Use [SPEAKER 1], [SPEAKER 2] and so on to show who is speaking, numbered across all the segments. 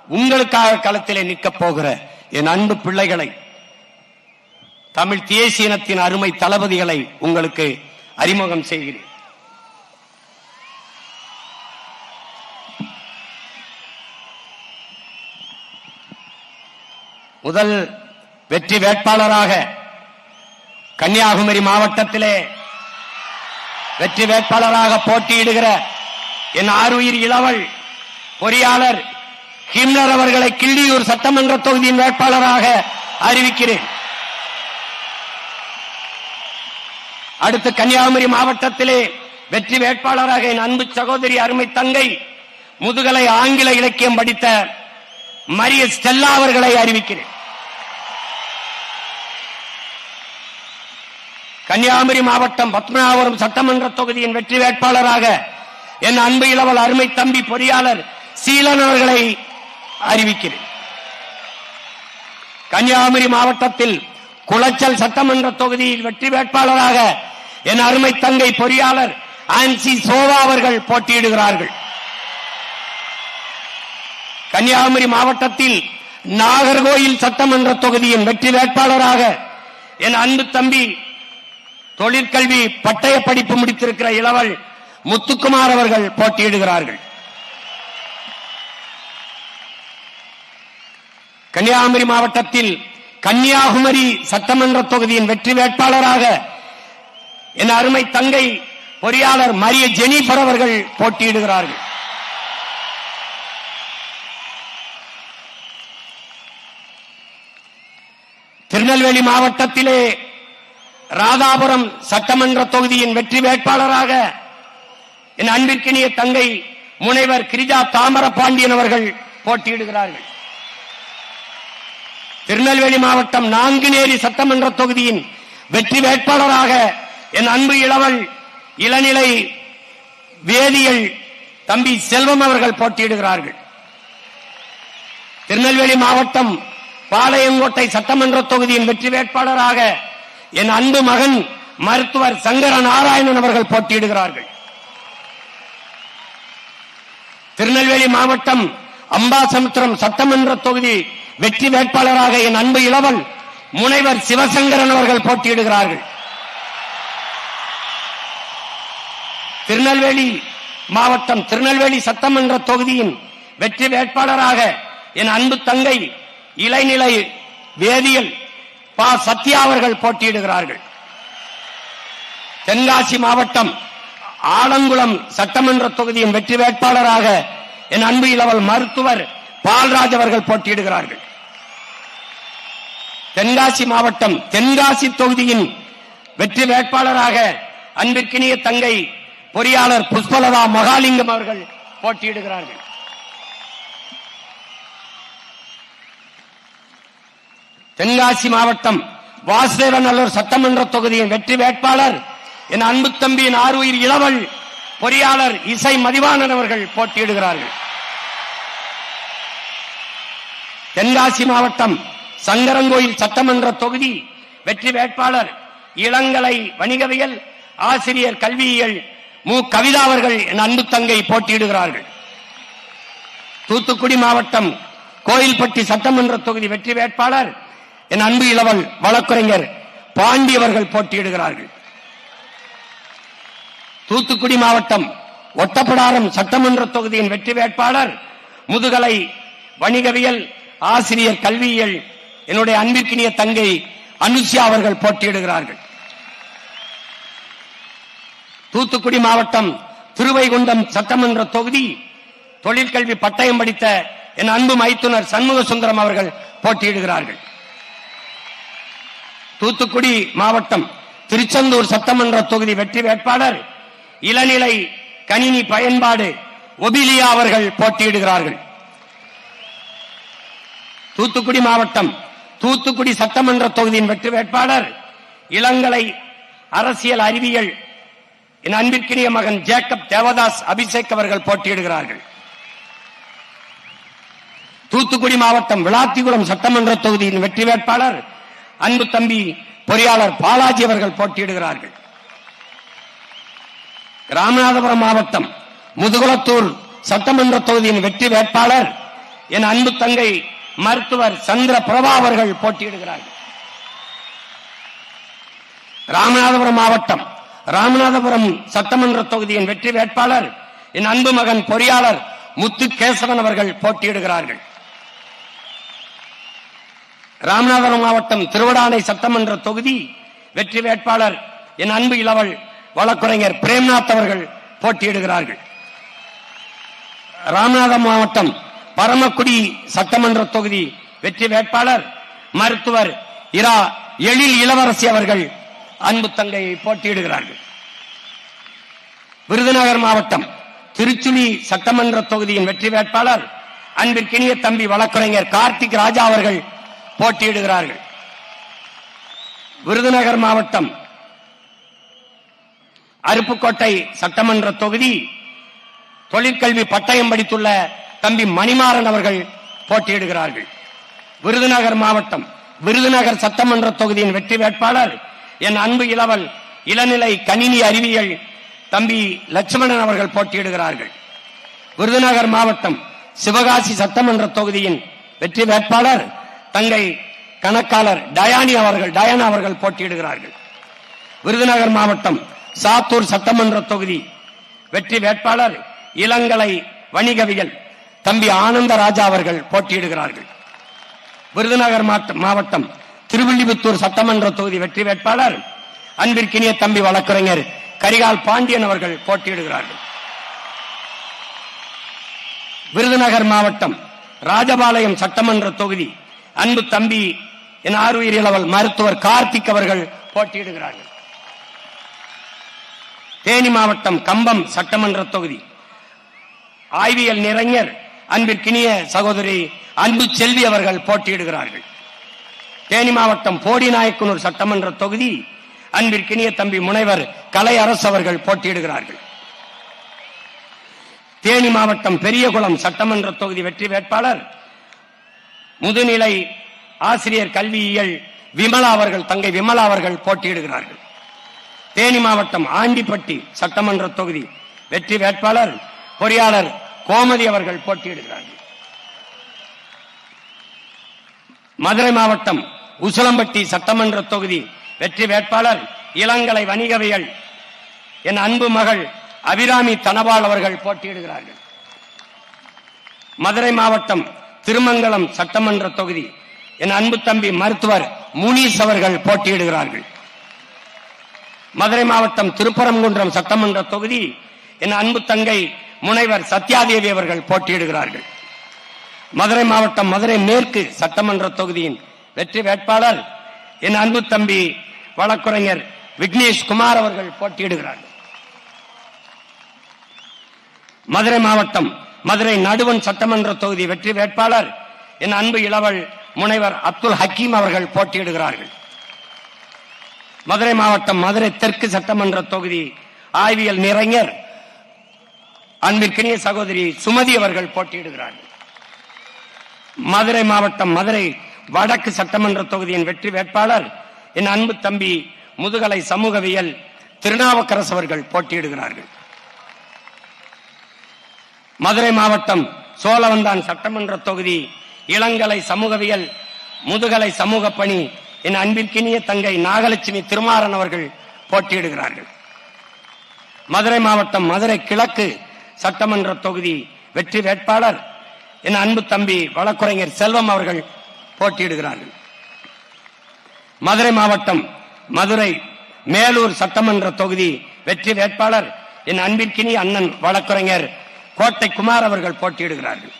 [SPEAKER 1] உங்களுக்காக களத்திலே நிற்கப் போகிற என் அன்பு பிள்ளைகளை, தமிழ் தேசிய இனத்தின் அருமை தளபதிகளை உங்களுக்கு அறிமுகம் செய்கிறேன். முதல் வெற்றி வேட்பாளராக கன்னியாகுமரி மாவட்டத்திலே வெற்றி வேட்பாளராக போட்டியிடுகிற என் ஆருயிர் இளவல் பொறியாளர் ஹிம்லர் அவர்களை கிள்ளியூர் சட்டமன்ற தொகுதியின் வேட்பாளராக அறிவிக்கிறேன். அடுத்து கன்னியாகுமரி மாவட்டத்திலே வெற்றி வேட்பாளராக என் அன்பு சகோதரி அருமை தங்கை முதுகலை ஆங்கில இலக்கியம் படித்த மரிய ஸ்டெல்லா அவர்களை அறிவிக்கிறேன். கன்னியாகுமரி மாவட்டம் பத்மநாபபுரம் சட்டமன்ற தொகுதியின் வெற்றி வேட்பாளராக என் அன்பு இளவல் அருமை தம்பி பொறியாளர் சீலன் அவர்களை அறிவிக்கிறேன். கன்னியாகுமரி மாவட்டத்தில் குளச்சல் சட்டமன்ற தொகுதியில் வெற்றி வேட்பாளராக என் அருமை தங்கை பொறியாளர் ஆன்சி சோவா அவர்கள் போட்டியிடுகிறார்கள். கன்னியாகுமரி மாவட்டத்தில் நாகர்கோயில் சட்டமன்ற தொகுதியின் வெற்றி வேட்பாளராக என் அன்பு தம்பி தொழிற்கல்வி பட்டய படிப்பு முடித்திருக்கிற இளவல் முத்துக்குமார் அவர்கள் போட்டியிடுகிறார்கள். கன்னியாகுமரி மாவட்டத்தில் கன்னியாகுமரி சட்டமன்ற தொகுதியின் வெற்றி வேட்பாளராக என் அருமை தங்கை பொறியாளர் மரிய ஜெனிபர் அவர்கள் போட்டியிடுகிறார்கள். திருநெல்வேலி மாவட்டத்திலே ராதாபுரம் சட்டமன்ற தொகுதியின் வெற்றி வேட்பாளராக என் அன்பிற்கினிய தங்கை முனைவர் கிரிஜா தாமரபாண்டியன் அவர்கள் போட்டியிடுகிறார்கள். திருநெல்வேலி மாவட்டம் நான்குநேரி சட்டமன்ற தொகுதியின் வெற்றி வேட்பாளராக என் அன்பு இளவல் இளநிலை வேதியியல் தம்பி செல்வம் அவர்கள் போட்டியிடுகிறார்கள். திருநெல்வேலி மாவட்டம் பாளையங்கோட்டை சட்டமன்ற தொகுதியின் வெற்றி வேட்பாளராக என் அன்பு மகன் மருத்துவர் சங்கர நாராயணன் அவர்கள் போட்டியிடுகிறார்கள். திருநெல்வேலி மாவட்டம் அம்பாசமுத்திரம் சட்டமன்ற தொகுதி வெற்றி வேட்பாளராக என் அன்பு இளவல் முனைவர் சிவசங்கரன் அவர்கள் போட்டியிடுகிறார்கள். திருநெல்வேலி மாவட்டம் திருநெல்வேலி சட்டமன்ற தொகுதியின் வெற்றி வேட்பாளராக என் அன்பு தங்கை இளைநிலை வேதியியல் பா சத்யா அவர்கள் போட்டியிடுகிறார்கள். தென்காசி மாவட்டம் ஆலங்குளம் சட்டமன்ற தொகுதியின் வெற்றி வேட்பாளராக என் அன்பு இளவல் மருத்துவர் பால்ராஜ் அவர்கள் போட்டியிடுகிறார்கள். தென்காசி மாவட்டம் தென்காசி தொகுதியின் வெற்றி வேட்பாளராக அன்பிற்கினிய தங்கை பொறியாளர் புஷ்பலதா மகாலிங்கம் அவர்கள் போட்டியிடுகிறார்கள். தென்காசி மாவட்டம் வாசுதேவநல்லூர் சட்டமன்ற தொகுதியின் வெற்றி வேட்பாளர் என் அன்பு தம்பியின் ஆருயிர் இளவல் பொறியாளர் இசை மதிவாணன் அவர்கள் போட்டியிடுகிறார்கள். தென்காசி மாவட்டம் சங்கரங்கோயில் சட்டமன்ற தொகுதி வெற்றி வேட்பாளர் இளங்கலை வணிகவியல் ஆசிரியர் கல்வியியல் மு கவிதா அவர்கள் என் அன்பு தங்கை போட்டியிடுகிறார்கள். தூத்துக்குடி மாவட்டம் கோயில்பட்டி சட்டமன்ற தொகுதி வெற்றி வேட்பாளர் என் அன்பு இளவல் வழக்குரைஞர் பாண்டி அவர்கள் போட்டியிடுகிறார்கள். தூத்துக்குடி மாவட்டம் ஒட்டப்பிடாரம் சட்டமன்ற தொகுதியின் வெற்றி வேட்பாளர் முதுகலை வணிகவியல் ஆசிரியர் கல்வியியல் என்னுடைய அன்பிற்கினிய தங்கை அனுஷியா அவர்கள் போட்டியிடுகிறார்கள். தூத்துக்குடி மாவட்டம் திருவைகுண்டம் சட்டமன்ற தொகுதி தொழிற்கல்வி பட்டயம் படித்த என் அன்பு மைத்துனர் சண்முக சுந்தரம் அவர்கள் போட்டியிடுகிறார்கள். தூத்துக்குடி மாவட்டம் திருச்செந்தூர் சட்டமன்ற தொகுதி வெற்றி வேட்பாளர் இளநிலை கணினி பயன்பாடு ஒபிலியா அவர்கள் போட்டியிடுகிறார்கள். தூத்துக்குடி மாவட்டம் தூத்துக்குடி சட்டமன்ற தொகுதியின் வெற்றி வேட்பாளர் இளங்கலை அரசியல் அறிவியல் என் அன்பிற்கினிய மகன் ஜேக்கப் தேவதாஸ் அபிஷேக் அவர்கள் போட்டியிடுகிறார்கள். தூத்துக்குடி மாவட்டம் விளாத்திகுளம் சட்டமன்ற தொகுதியின் வெற்றி வேட்பாளர் அன்பு தம்பி பொறியாளர் பாலாஜி அவர்கள் போட்டியிடுகிறார்கள். ராமநாதபுரம் மாவட்டம் முதுகுளத்தூர் சட்டமன்ற தொகுதியின் வெற்றி வேட்பாளர் என் அன்பு தங்கை மருத்துவர் சந்திர பிரபா அவர்கள் போட்டியிடுகிறார்கள். ராமநாதபுரம் மாவட்டம் ராமநாதபுரம் சட்டமன்ற தொகுதியின் வெற்றி வேட்பாளர் என் அன்பு மகன் பொறியாளர் முத்து கேசவன் அவர்கள் போட்டியிடுகிறார்கள். ராமநாதபுரம் மாவட்டம் திருவடானை சட்டமன்ற தொகுதி வெற்றி வேட்பாளர் என் அன்பு இளவல் வழக்குரைஞர் பிரேம்நாத் அவர்கள் போட்டியிடுகிறார்கள். ராமநாதபுரம் மாவட்டம் பரமக்குடி சட்டமன்ற தொகுதி வெற்றி வேட்பாளர் மருத்துவர் இரா எழில் இளவரசி அவர்கள் அன்பு தங்கையை போட்டியிடுகிறார்கள். விருதுநகர் மாவட்டம் திருச்சுழி சட்டமன்ற தொகுதியின் வெற்றி வேட்பாளர் அன்பிற்கினிய தம்பி வழக்குரைஞர் கார்த்திக் ராஜா அவர்கள் போட்டியிடுகிறார்கள். விருதுநகர் மாவட்டம் அருப்புக்கோட்டை சட்டமன்ற தொகுதி தொழிற்கல்வி பட்டயம் படித்துள்ள தம்பி மணிமாறன் அவர்கள் போட்டியிடுகிறார்கள். விருதுநகர் மாவட்டம் விருதுநகர் சட்டமன்ற தொகுதியின் வெற்றி வேட்பாளர் என் அன்பு இளவல் இளநிலை கணினி அறிவியல் தம்பி லட்சுமணன் அவர்கள் போட்டியிடுகிறார்கள். விருதுநகர் மாவட்டம் சிவகாசி சட்டமன்ற தொகுதியின் வெற்றி வேட்பாளர் தங்கை கணக்காளர் டயானா அவர்கள் போட்டியிடுகிறார்கள். விருதுநகர் மாவட்டம் சாத்தூர் சட்டமன்ற தொகுதி வெற்றி வேட்பாளர் இளங்கலை வணிகவியல் தம்பி ஆனந்தராஜா அவர்கள் போட்டியிடுகிறார்கள். விருதுநகர் மாவட்டம் திருவில்லிபுத்தூர் சட்டமன்ற தொகுதி வெற்றி வேட்பாளர் அன்பிற்கினிய தம்பி வழக்குரைஞர் கரிகால் பாண்டியன் அவர்கள் போட்டியிடுகிறார்கள். விருதுநகர் மாவட்டம் ராஜபாளையம் சட்டமன்ற தொகுதி அன்பு தம்பி என் ஆறுயிர் இளவல் மருத்துவர் கார்த்திக் அவர்கள் போட்டியிடுகிறார்கள். தேனி மாவட்டம் கம்பம் சட்டமன்ற தொகுதி ஆய்வியல் நிறைஞர் அன்பிற்கினிய சகோதரி அன்பு செல்வி அவர்கள் போட்டியிடுகிறார்கள். தேனி மாவட்டம் போடிநாயக்கனூர் சட்டமன்ற தொகுதி அன்பிற்கினிய தம்பி முனைவர் கலை அரசு அவர்கள் போட்டியிடுகிறார்கள். தேனி மாவட்டம் பெரியகுளம் சட்டமன்ற தொகுதி வெற்றி வேட்பாளர் முதுநிலை ஆசிரியர் கல்வியியல் விமலா அவர்கள் தங்கை விமலா அவர்கள் போட்டியிடுகிறார்கள். தேனி மாவட்டம் ஆண்டிப்பட்டி சட்டமன்ற தொகுதி வெற்றி வேட்பாளர் பொறியாளர் கோமதி அவர்கள் போட்டியிடுகிறார்கள். மதுரை மாவட்டம் உசிலம்பட்டி சட்டமன்ற தொகுதி வெற்றி வேட்பாளர் இளங்கலை வணிகவியல் என் அன்பு மகள் அபிராமி தனபால் அவர்கள் போட்டியிடுகிறார்கள். மதுரை மாவட்டம் திருமங்கலம் சட்டமன்ற தொகுதி என் அன்பு தம்பி மருத்துவர் முனீஸ் அவர்கள் போட்டியிடுகிறார்கள். மதுரை மாவட்டம் திருப்பரங்குன்றம் சட்டமன்ற தொகுதி என் அன்பு தங்கை முனைவர் சத்யாதேவி அவர்கள் போட்டியிடுகிறார்கள். மதுரை மாவட்டம் மதுரை மேற்கு சட்டமன்ற தொகுதியின் வெற்றி வேட்பாளர் என் அன்பு தம்பி வழக்குரைஞர் விக்னேஷ் குமார் அவர்கள் போட்டியிடுகிறார்கள். மதுரை மாவட்டம் மதுரை நடுவன் சட்டமன்ற தொகுதி வெற்றி வேட்பாளர் என் அன்பு இளவல் முனைவர் அப்துல் ஹக்கீம் அவர்கள் போட்டியிடுகிறார்கள். மதுரை மாவட்டம் மதுரை தெற்கு சட்டமன்ற தொகுதி ஆய்வியல் நிறைஞர் அன்பிற்கினிய சகோதரி சுமதி அவர்கள் போட்டியிடுகிறார்கள். மதுரை மாவட்டம் மதுரை வடக்கு சட்டமன்ற தொகுதியின் வெற்றி வேட்பாளர் என் அன்பு தம்பி முதுகலை சமூகவியல் திருநாவுக்கரசு அவர்கள் போட்டியிடுகிறார்கள். மதுரை மாவட்டம் சோழவந்தான் சட்டமன்ற தொகுதி இளங்கலை சமூகவியல் முதுகலை சமூக பணி என் அன்பிற்கினிய தங்கை நாகலட்சுமி திருமாறன் அவர்கள் போட்டியிடுகிறார்கள். மதுரை மாவட்டம் மதுரை கிழக்கு சட்டமன்ற தொகுதி வெற்றி வேட்பாளர் என் அன்பு தம்பி வழக்குரைஞர் செல்வம் அவர்கள் போட்டியிடுகிறார்கள். மதுரை மாவட்டம் மதுரை மேலூர் சட்டமன்ற தொகுதி வெற்றி வேட்பாளர் என் அன்பிற்கினிய அண்ணன் வழக்குரைஞர் கோட்டை குமார் அவர்கள் போட்டியிடுகிறார்கள்.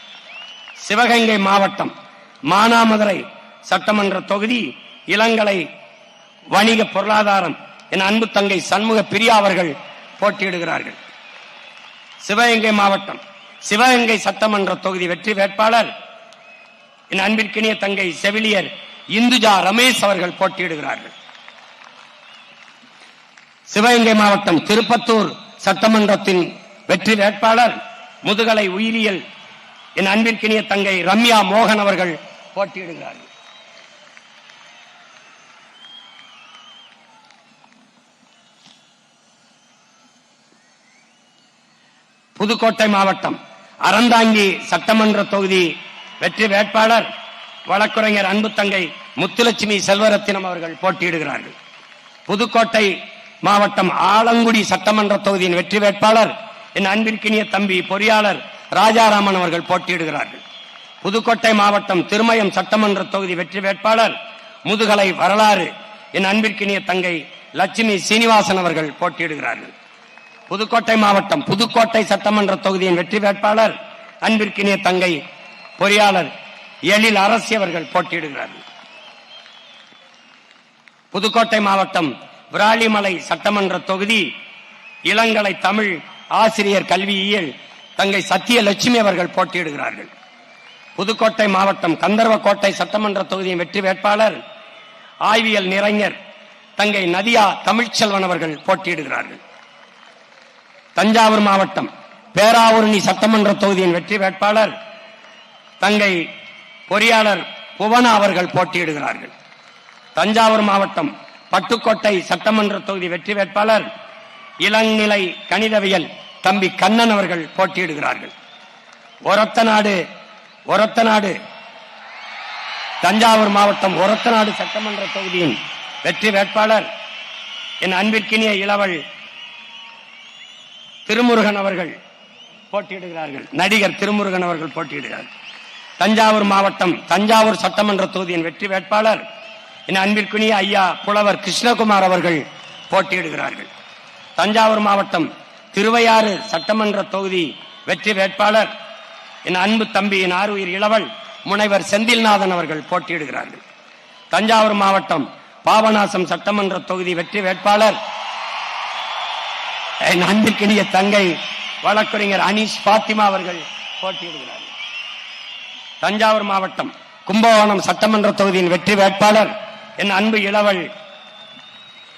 [SPEAKER 1] சிவகங்கை மாவட்டம் மானாமதுரை சட்டமன்ற தொகுதி இளங்கலை வணிக பொருளாதாரம் என் அன்பு தங்கை சண்முக பிரியா அவர்கள் போட்டியிடுகிறார்கள். சிவகங்கை மாவட்டம் சிவகங்கை சட்டமன்ற தொகுதி வெற்றி வேட்பாளர் என் அன்பிற்கினிய தங்கை செவிலியர் இந்துஜா ரமேஷ் அவர்கள் போட்டியிடுகிறார்கள். சிவகங்கை மாவட்டம் திருப்பத்தூர் சட்டமன்றத்தின் வெற்றி வேட்பாளர் முதுகலை உயிரியல் என் அன்பிற்கினிய தங்கை ரம்யா மோகன் அவர்கள் போட்டியிடுகிறார்கள். புதுக்கோட்டை மாவட்டம் அறந்தாங்கி சட்டமன்ற தொகுதி வெற்றி வேட்பாளர் வழக்குரைஞர் அன்பு தங்கை முத்துலட்சுமி செல்வரத்தினம் அவர்கள் போட்டியிடுகிறார்கள். புதுக்கோட்டை மாவட்டம் ஆலங்குடி சட்டமன்ற தொகுதியின் வெற்றி வேட்பாளர் என் அன்பிற்கினிய தம்பி பொறியாளர் ராஜாராமன் அவர்கள் போட்டியிடுகிறார்கள். புதுக்கோட்டை மாவட்டம் திருமயம் சட்டமன்ற தொகுதி வெற்றி வேட்பாளர் முதுகலை வரலாறு என் அன்பிற்கினிய தங்கை லட்சுமி சீனிவாசன் அவர்கள் போட்டியிடுகிறார்கள். புதுக்கோட்டை மாவட்டம் புதுக்கோட்டை சட்டமன்ற தொகுதியின் வெற்றி வேட்பாளர் அன்பிற்கினிய தங்கை பொறியாளர் எழில் அரசி அவர்கள் போட்டியிடுகிறார்கள். புதுக்கோட்டை மாவட்டம் விராலிமலை சட்டமன்ற தொகுதி இளங்கலை தமிழ் ஆசிரியர் கல்வியியல் தங்கை சத்தியலட்சுமி அவர்கள் போட்டியிடுகிறார்கள். புதுக்கோட்டை மாவட்டம் கந்தர்வக்கோட்டை சட்டமன்ற தொகுதியின் வெற்றி வேட்பாளர் ஆய்வியல் நிறைஞர் தங்கை நதியா தமிழ்ச்செல்வன் அவர்கள் போட்டியிடுகிறார்கள். தஞ்சாவூர் மாவட்டம் பேராவூரணி சட்டமன்ற தொகுதியின் வெற்றி வேட்பாளர் தங்கை பொறியாளர் புவனா அவர்கள் போட்டியிடுகிறார்கள். தஞ்சாவூர் மாவட்டம் பட்டுக்கோட்டை சட்டமன்ற தொகுதி வெற்றி வேட்பாளர் இளநிலை கணிதவியல் தம்பி கண்ணன் அவர்கள் போட்டியிடுகிறார்கள். ஒரத்தநாடு தஞ்சாவூர் மாவட்டம் ஒரத்தநாடு சட்டமன்ற தொகுதியின் வெற்றி வேட்பாளர் என் அன்பிற்கினிய இளவல் திருமுருகன் அவர்கள் போட்டியிடுகிறார்கள். நடிகர் திருமுருகன் அவர்கள் போட்டியிடுகிறார்கள். தஞ்சாவூர் மாவட்டம் தஞ்சாவூர் சட்டமன்ற தொகுதியின் வெற்றி வேட்பாளர் என் அன்பிற்குரிய ஐயா புலவர் கிருஷ்ணகுமார் அவர்கள் போட்டியிடுகிறார்கள். தஞ்சாவூர் மாவட்டம் திருவையாறு சட்டமன்ற தொகுதி வெற்றி வேட்பாளர் என் அன்பு தம்பி என் ஆறுயிர் இளவல் முனைவர் செந்தில்நாதன் அவர்கள் போட்டியிடுகிறார்கள். தஞ்சாவூர் மாவட்டம் பாபநாசம் சட்டமன்ற தொகுதி வெற்றி வேட்பாளர் என் அன்பிற்கினிய தங்கை வழக்குரைஞர் அனீஷ் பாத்திமா அவர்கள் போட்டியிடுகிறார்கள். தஞ்சாவூர் மாவட்டம் கும்பகோணம் சட்டமன்ற தொகுதியின் வெற்றி வேட்பாளர் என் அன்பு இளவல்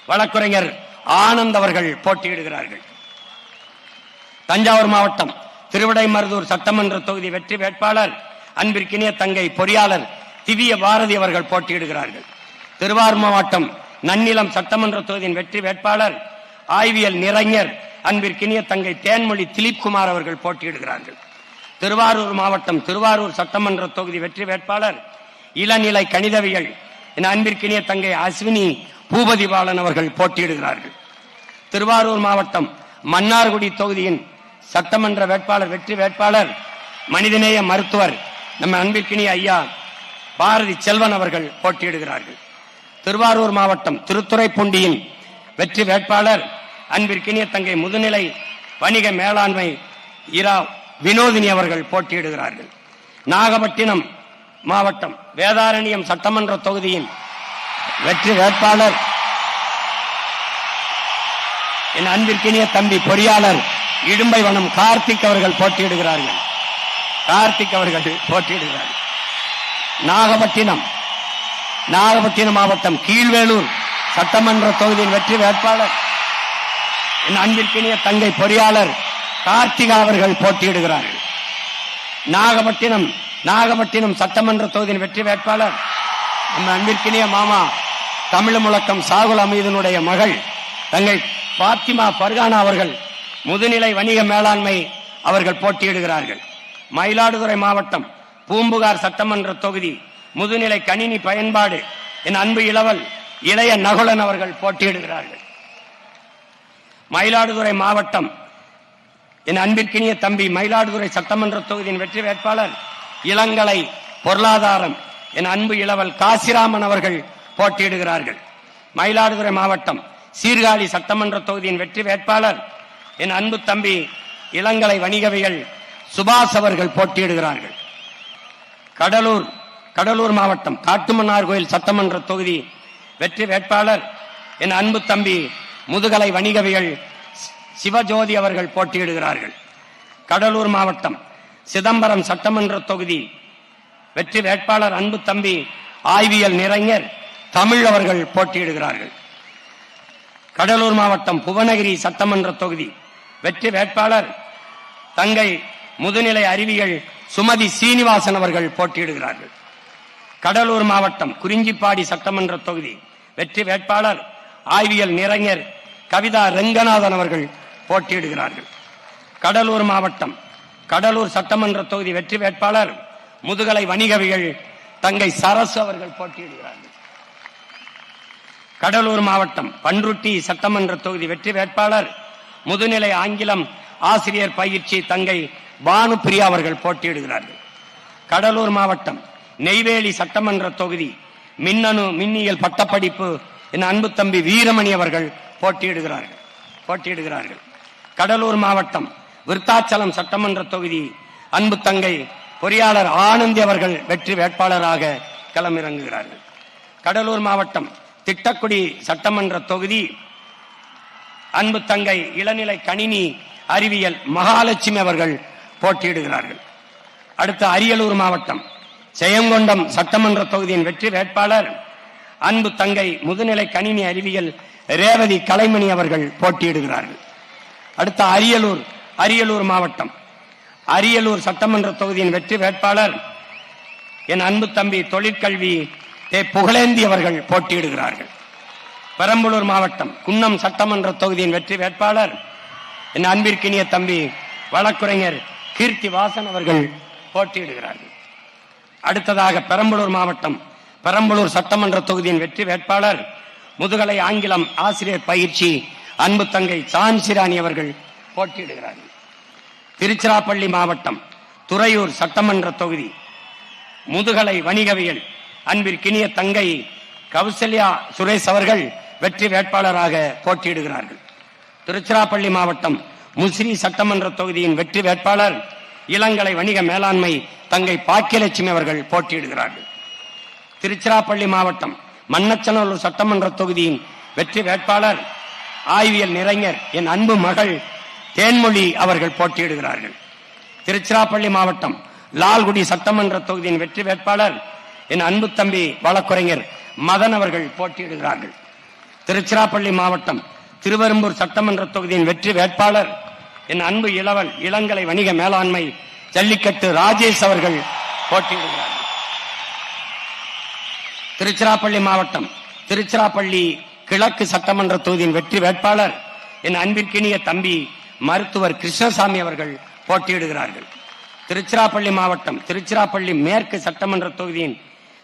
[SPEAKER 1] வழக்குரைஞர் ஆனந்த் அவர்கள் போட்டியிடுகிறார்கள். தஞ்சாவூர் மாவட்டம் திருவிடைமருதூர் சட்டமன்ற தொகுதி வெற்றி வேட்பாளர் அன்பிற்கினிய தங்கை பொறியாளர் திவ்ய பாரதி அவர்கள் போட்டியிடுகிறார்கள். திருவாரூர் மாவட்டம் நன்னிலம் சட்டமன்ற தொகுதியின் வெற்றி வேட்பாளர் ஆய்வியல் நிறைஞர் அன்பிற்கினிய தங்கை தேன்மொழி திலீப்குமார் அவர்கள் போட்டியிடுகிறார்கள். திருவாரூர் மாவட்டம் திருவாரூர் சட்டமன்ற தொகுதி வெற்றி வேட்பாளர் இளநிலை கணிதவியல் என் அன்பிற்கினிய தங்கை அஸ்வினி பூபதி பாலன் அவர்கள் போட்டியிடுகிறார்கள். திருவாரூர் மாவட்டம் மன்னார்குடி தொகுதியின் சட்டமன்ற வேட்பாளர் வெற்றி வேட்பாளர் மனிதநேய மருத்துவர் நம்ம அன்பிற்கினிய ஐயா பாரதி செல்வன் அவர்கள் போட்டியிடுகிறார்கள். திருவாரூர் மாவட்டம் திருத்துறைப்பூண்டியின் வெற்றி வேட்பாளர் அன்பிற்கினிய தங்கை முதுநிலை வணிக மேலாண்மை இரா வினோதினி அவர்கள் போட்டியிடுகிறார்கள். நாகப்பட்டினம் மாவட்டம் வேதாரண்யம் சட்டமன்ற தொகுதியின் வெற்றி வேட்பாளர் என் அன்பிற்கினிய தம்பி பொறியாளர் இடும்பைவனம் கார்த்திக் அவர்கள் போட்டியிடுகிறார்கள். நாகப்பட்டினம் மாவட்டம் கீழ்வேலூர் சட்டமன்ற தொகுதியின் வெற்றி வேட்பாளர் என் அன்பிற்கினிய தங்கை பொறியாளர் கார்த்திகா அவர்கள் போட்டியிடுகிறார்கள். நாகப்பட்டினம் சட்டமன்ற தொகுதியின் வெற்றி வேட்பாளர் நம்ம அன்பிற்கினிய மாமா தமிழ் முழக்கம் சாகுல் அமீதனுடைய மகள் தங்கை பாத்திமா பர்கானா அவர்கள் முதுநிலை வணிக மேலாண்மை அவர்கள் போட்டியிடுகிறார்கள். மயிலாடுதுறை மாவட்டம் பூம்புகார் சட்டமன்ற தொகுதி முதுநிலை கணினி பயன்பாடு என் அன்பு இளவல் இளைய நகுலன் அவர்கள் போட்டியிடுகிறார்கள். மயிலாடுதுறை மாவட்டம் என் அன்பிற்கினிய தம்பி மயிலாடுதுறை சட்டமன்ற தொகுதியின் வெற்றி வேட்பாளர் இளங்கலை பொருளாதாரம் என் அன்பு இளவல் காசிராமன் அவர்கள் போட்டியிடுகிறார்கள். மயிலாடுதுறை மாவட்டம் சீர்காழி சட்டமன்ற தொகுதியின் வெற்றி வேட்பாளர் என் அன்பு தம்பி இளங்கலை வணிகவியல் சுபாஷ் அவர்கள் போட்டியிடுகிறார்கள். கடலூர் மாவட்டம் காட்டுமன்னார் கோயில் சட்டமன்ற தொகுதி வெற்றி வேட்பாளர் என் அன்பு தம்பி முதுகலை வணிகவியல் சிவஜோதி அவர்கள் போட்டியிடுகிறார்கள். கடலூர் மாவட்டம் சிதம்பரம் சட்டமன்ற தொகுதி வெற்றி வேட்பாளர் அன்பு தம்பி ஆய்வியல் நிறைஞர் தமிழ் அவர்கள் போட்டியிடுகிறார்கள். கடலூர் மாவட்டம் புவனகிரி சட்டமன்ற தொகுதி வெற்றி வேட்பாளர் தங்கை முதுநிலை அறிவியல் சுமதி சீனிவாசன் அவர்கள் போட்டியிடுகிறார்கள். கடலூர் மாவட்டம் குறிஞ்சிப்பாடி சட்டமன்ற தொகுதி வெற்றி வேட்பாளர் ஆய்வியல் நிறைஞர் கவிதா ரெங்கநாதன் அவர்கள் போட்டியிடுகிறார்கள். கடலூர் மாவட்டம் கடலூர் சட்டமன்ற தொகுதி வெற்றி வேட்பாளர் முதுகலை வணிகவியல் தங்கை சரசு அவர்கள் போட்டியிடுகிறார்கள். கடலூர் மாவட்டம் பன்ருட்டி சட்டமன்ற தொகுதி வெற்றி வேட்பாளர் முதுநிலை ஆங்கிலம் ஆசிரியர் பயிற்சி தங்கை பானுபிரியா அவர்கள் போட்டியிடுகிறார்கள். கடலூர் மாவட்டம் நெய்வேலி சட்டமன்ற தொகுதி மின்னியல் பட்டப்படிப்பு என் அன்பு தம்பி வீரமணி அவர்கள் போட்டியிடுகிறார்கள். கடலூர் மாவட்டம் விருத்தாச்சலம் சட்டமன்ற தொகுதி அன்பு தங்கை பொறியாளர் ஆனந்தி அவர்கள் வெற்றி வேட்பாளராக களமிறங்குகிறார்கள். கடலூர் மாவட்டம் திட்டக்குடி சட்டமன்ற தொகுதி அன்பு தங்கை இளநிலை கணினி அறிவியல் மகாலட்சுமி அவர்கள் போட்டியிடுகிறார்கள். அடுத்த அரியலூர் மாவட்டம் ஜெயங்கொண்டம் சட்டமன்ற தொகுதியின் வெற்றி வேட்பாளர் அன்பு தங்கை முதுநிலை கணினி அறிவியல் ரேவதி கலைமணி அவர்கள் போட்டியிடுகிறார்கள். அடுத்த அரியலூர் மாவட்டம் அரியலூர் சட்டமன்ற தொகுதியின் வெற்றி வேட்பாளர் என் அன்பு தம்பி தொழிற்கல்வி புகழேந்தி அவர்கள் போட்டியிடுகிறார்கள். பெரம்பலூர் மாவட்டம் குன்னம் சட்டமன்ற தொகுதியின் வெற்றி வேட்பாளர் என் அன்பிற்கினிய தம்பி வழக்குரைஞர் கீர்த்தி வாசன் அவர்கள் போட்டியிடுகிறார்கள். அடுத்ததாக பெரம்பலூர் மாவட்டம் பெரம்பலூர் சட்டமன்ற தொகுதியின் வெற்றி வேட்பாளர் முதுகலை ஆங்கிலம் ஆசிரியர் பயிற்சி அன்பு தங்கை சான்சிராணி அவர்கள் போட்டியிடுகிறார்கள். திருச்சிராப்பள்ளி மாவட்டம் துறையூர் சட்டமன்ற தொகுதி முதுகலை வணிகவியல் அன்பிற்கினிய தங்கை கௌசல்யா சுரேஷ் அவர்கள் வெற்றி வேட்பாளராக போட்டியிடுகிறார்கள். திருச்சிராப்பள்ளி மாவட்டம் முசிறி சட்டமன்ற தொகுதியின் வெற்றி வேட்பாளர் இளங்கலை வணிக மேலாண்மை தங்கை பாக்கியலட்சுமி அவர்கள் போட்டியிடுகிறார்கள். திருச்சிராப்பள்ளி மாவட்டம் மன்னச்சநல்லூர் சட்டமன்ற தொகுதியின் வெற்றி வேட்பாளர் ஆய்வியல் நிறைஞர் என் அன்பு மகள் தேன்மொழி அவர்கள் போட்டியிடுகிறார்கள். திருச்சிராப்பள்ளி மாவட்டம் லால்குடி சட்டமன்ற தொகுதியின் வெற்றி வேட்பாளர் என் அன்பு தம்பி வழக்குரைஞர் மதன் அவர்கள் போட்டியிடுகிறார்கள். திருச்சிராப்பள்ளி மாவட்டம் திருவெரும்பூர் சட்டமன்ற தொகுதியின் வெற்றி வேட்பாளர் என் அன்பு இளவல் இளங்கலை வணிக மேலாண்மை ஜல்லிக்கட்டு ராஜேஷ் அவர்கள் போட்டியிடுகிறார்கள். திருச்சிராப்பள்ளி மாவட்டம் திருச்சிராப்பள்ளி கிழக்கு சட்டமன்ற தொகுதியின் வெற்றி வேட்பாளர் என் அன்பிற்கினிய தம்பி மருத்துவர் கிருஷ்ணசாமி அவர்கள் போட்டியிடுகிறார்கள். திருச்சிராப்பள்ளி மாவட்டம் திருச்சிராப்பள்ளி மேற்கு சட்டமன்ற தொகுதியின்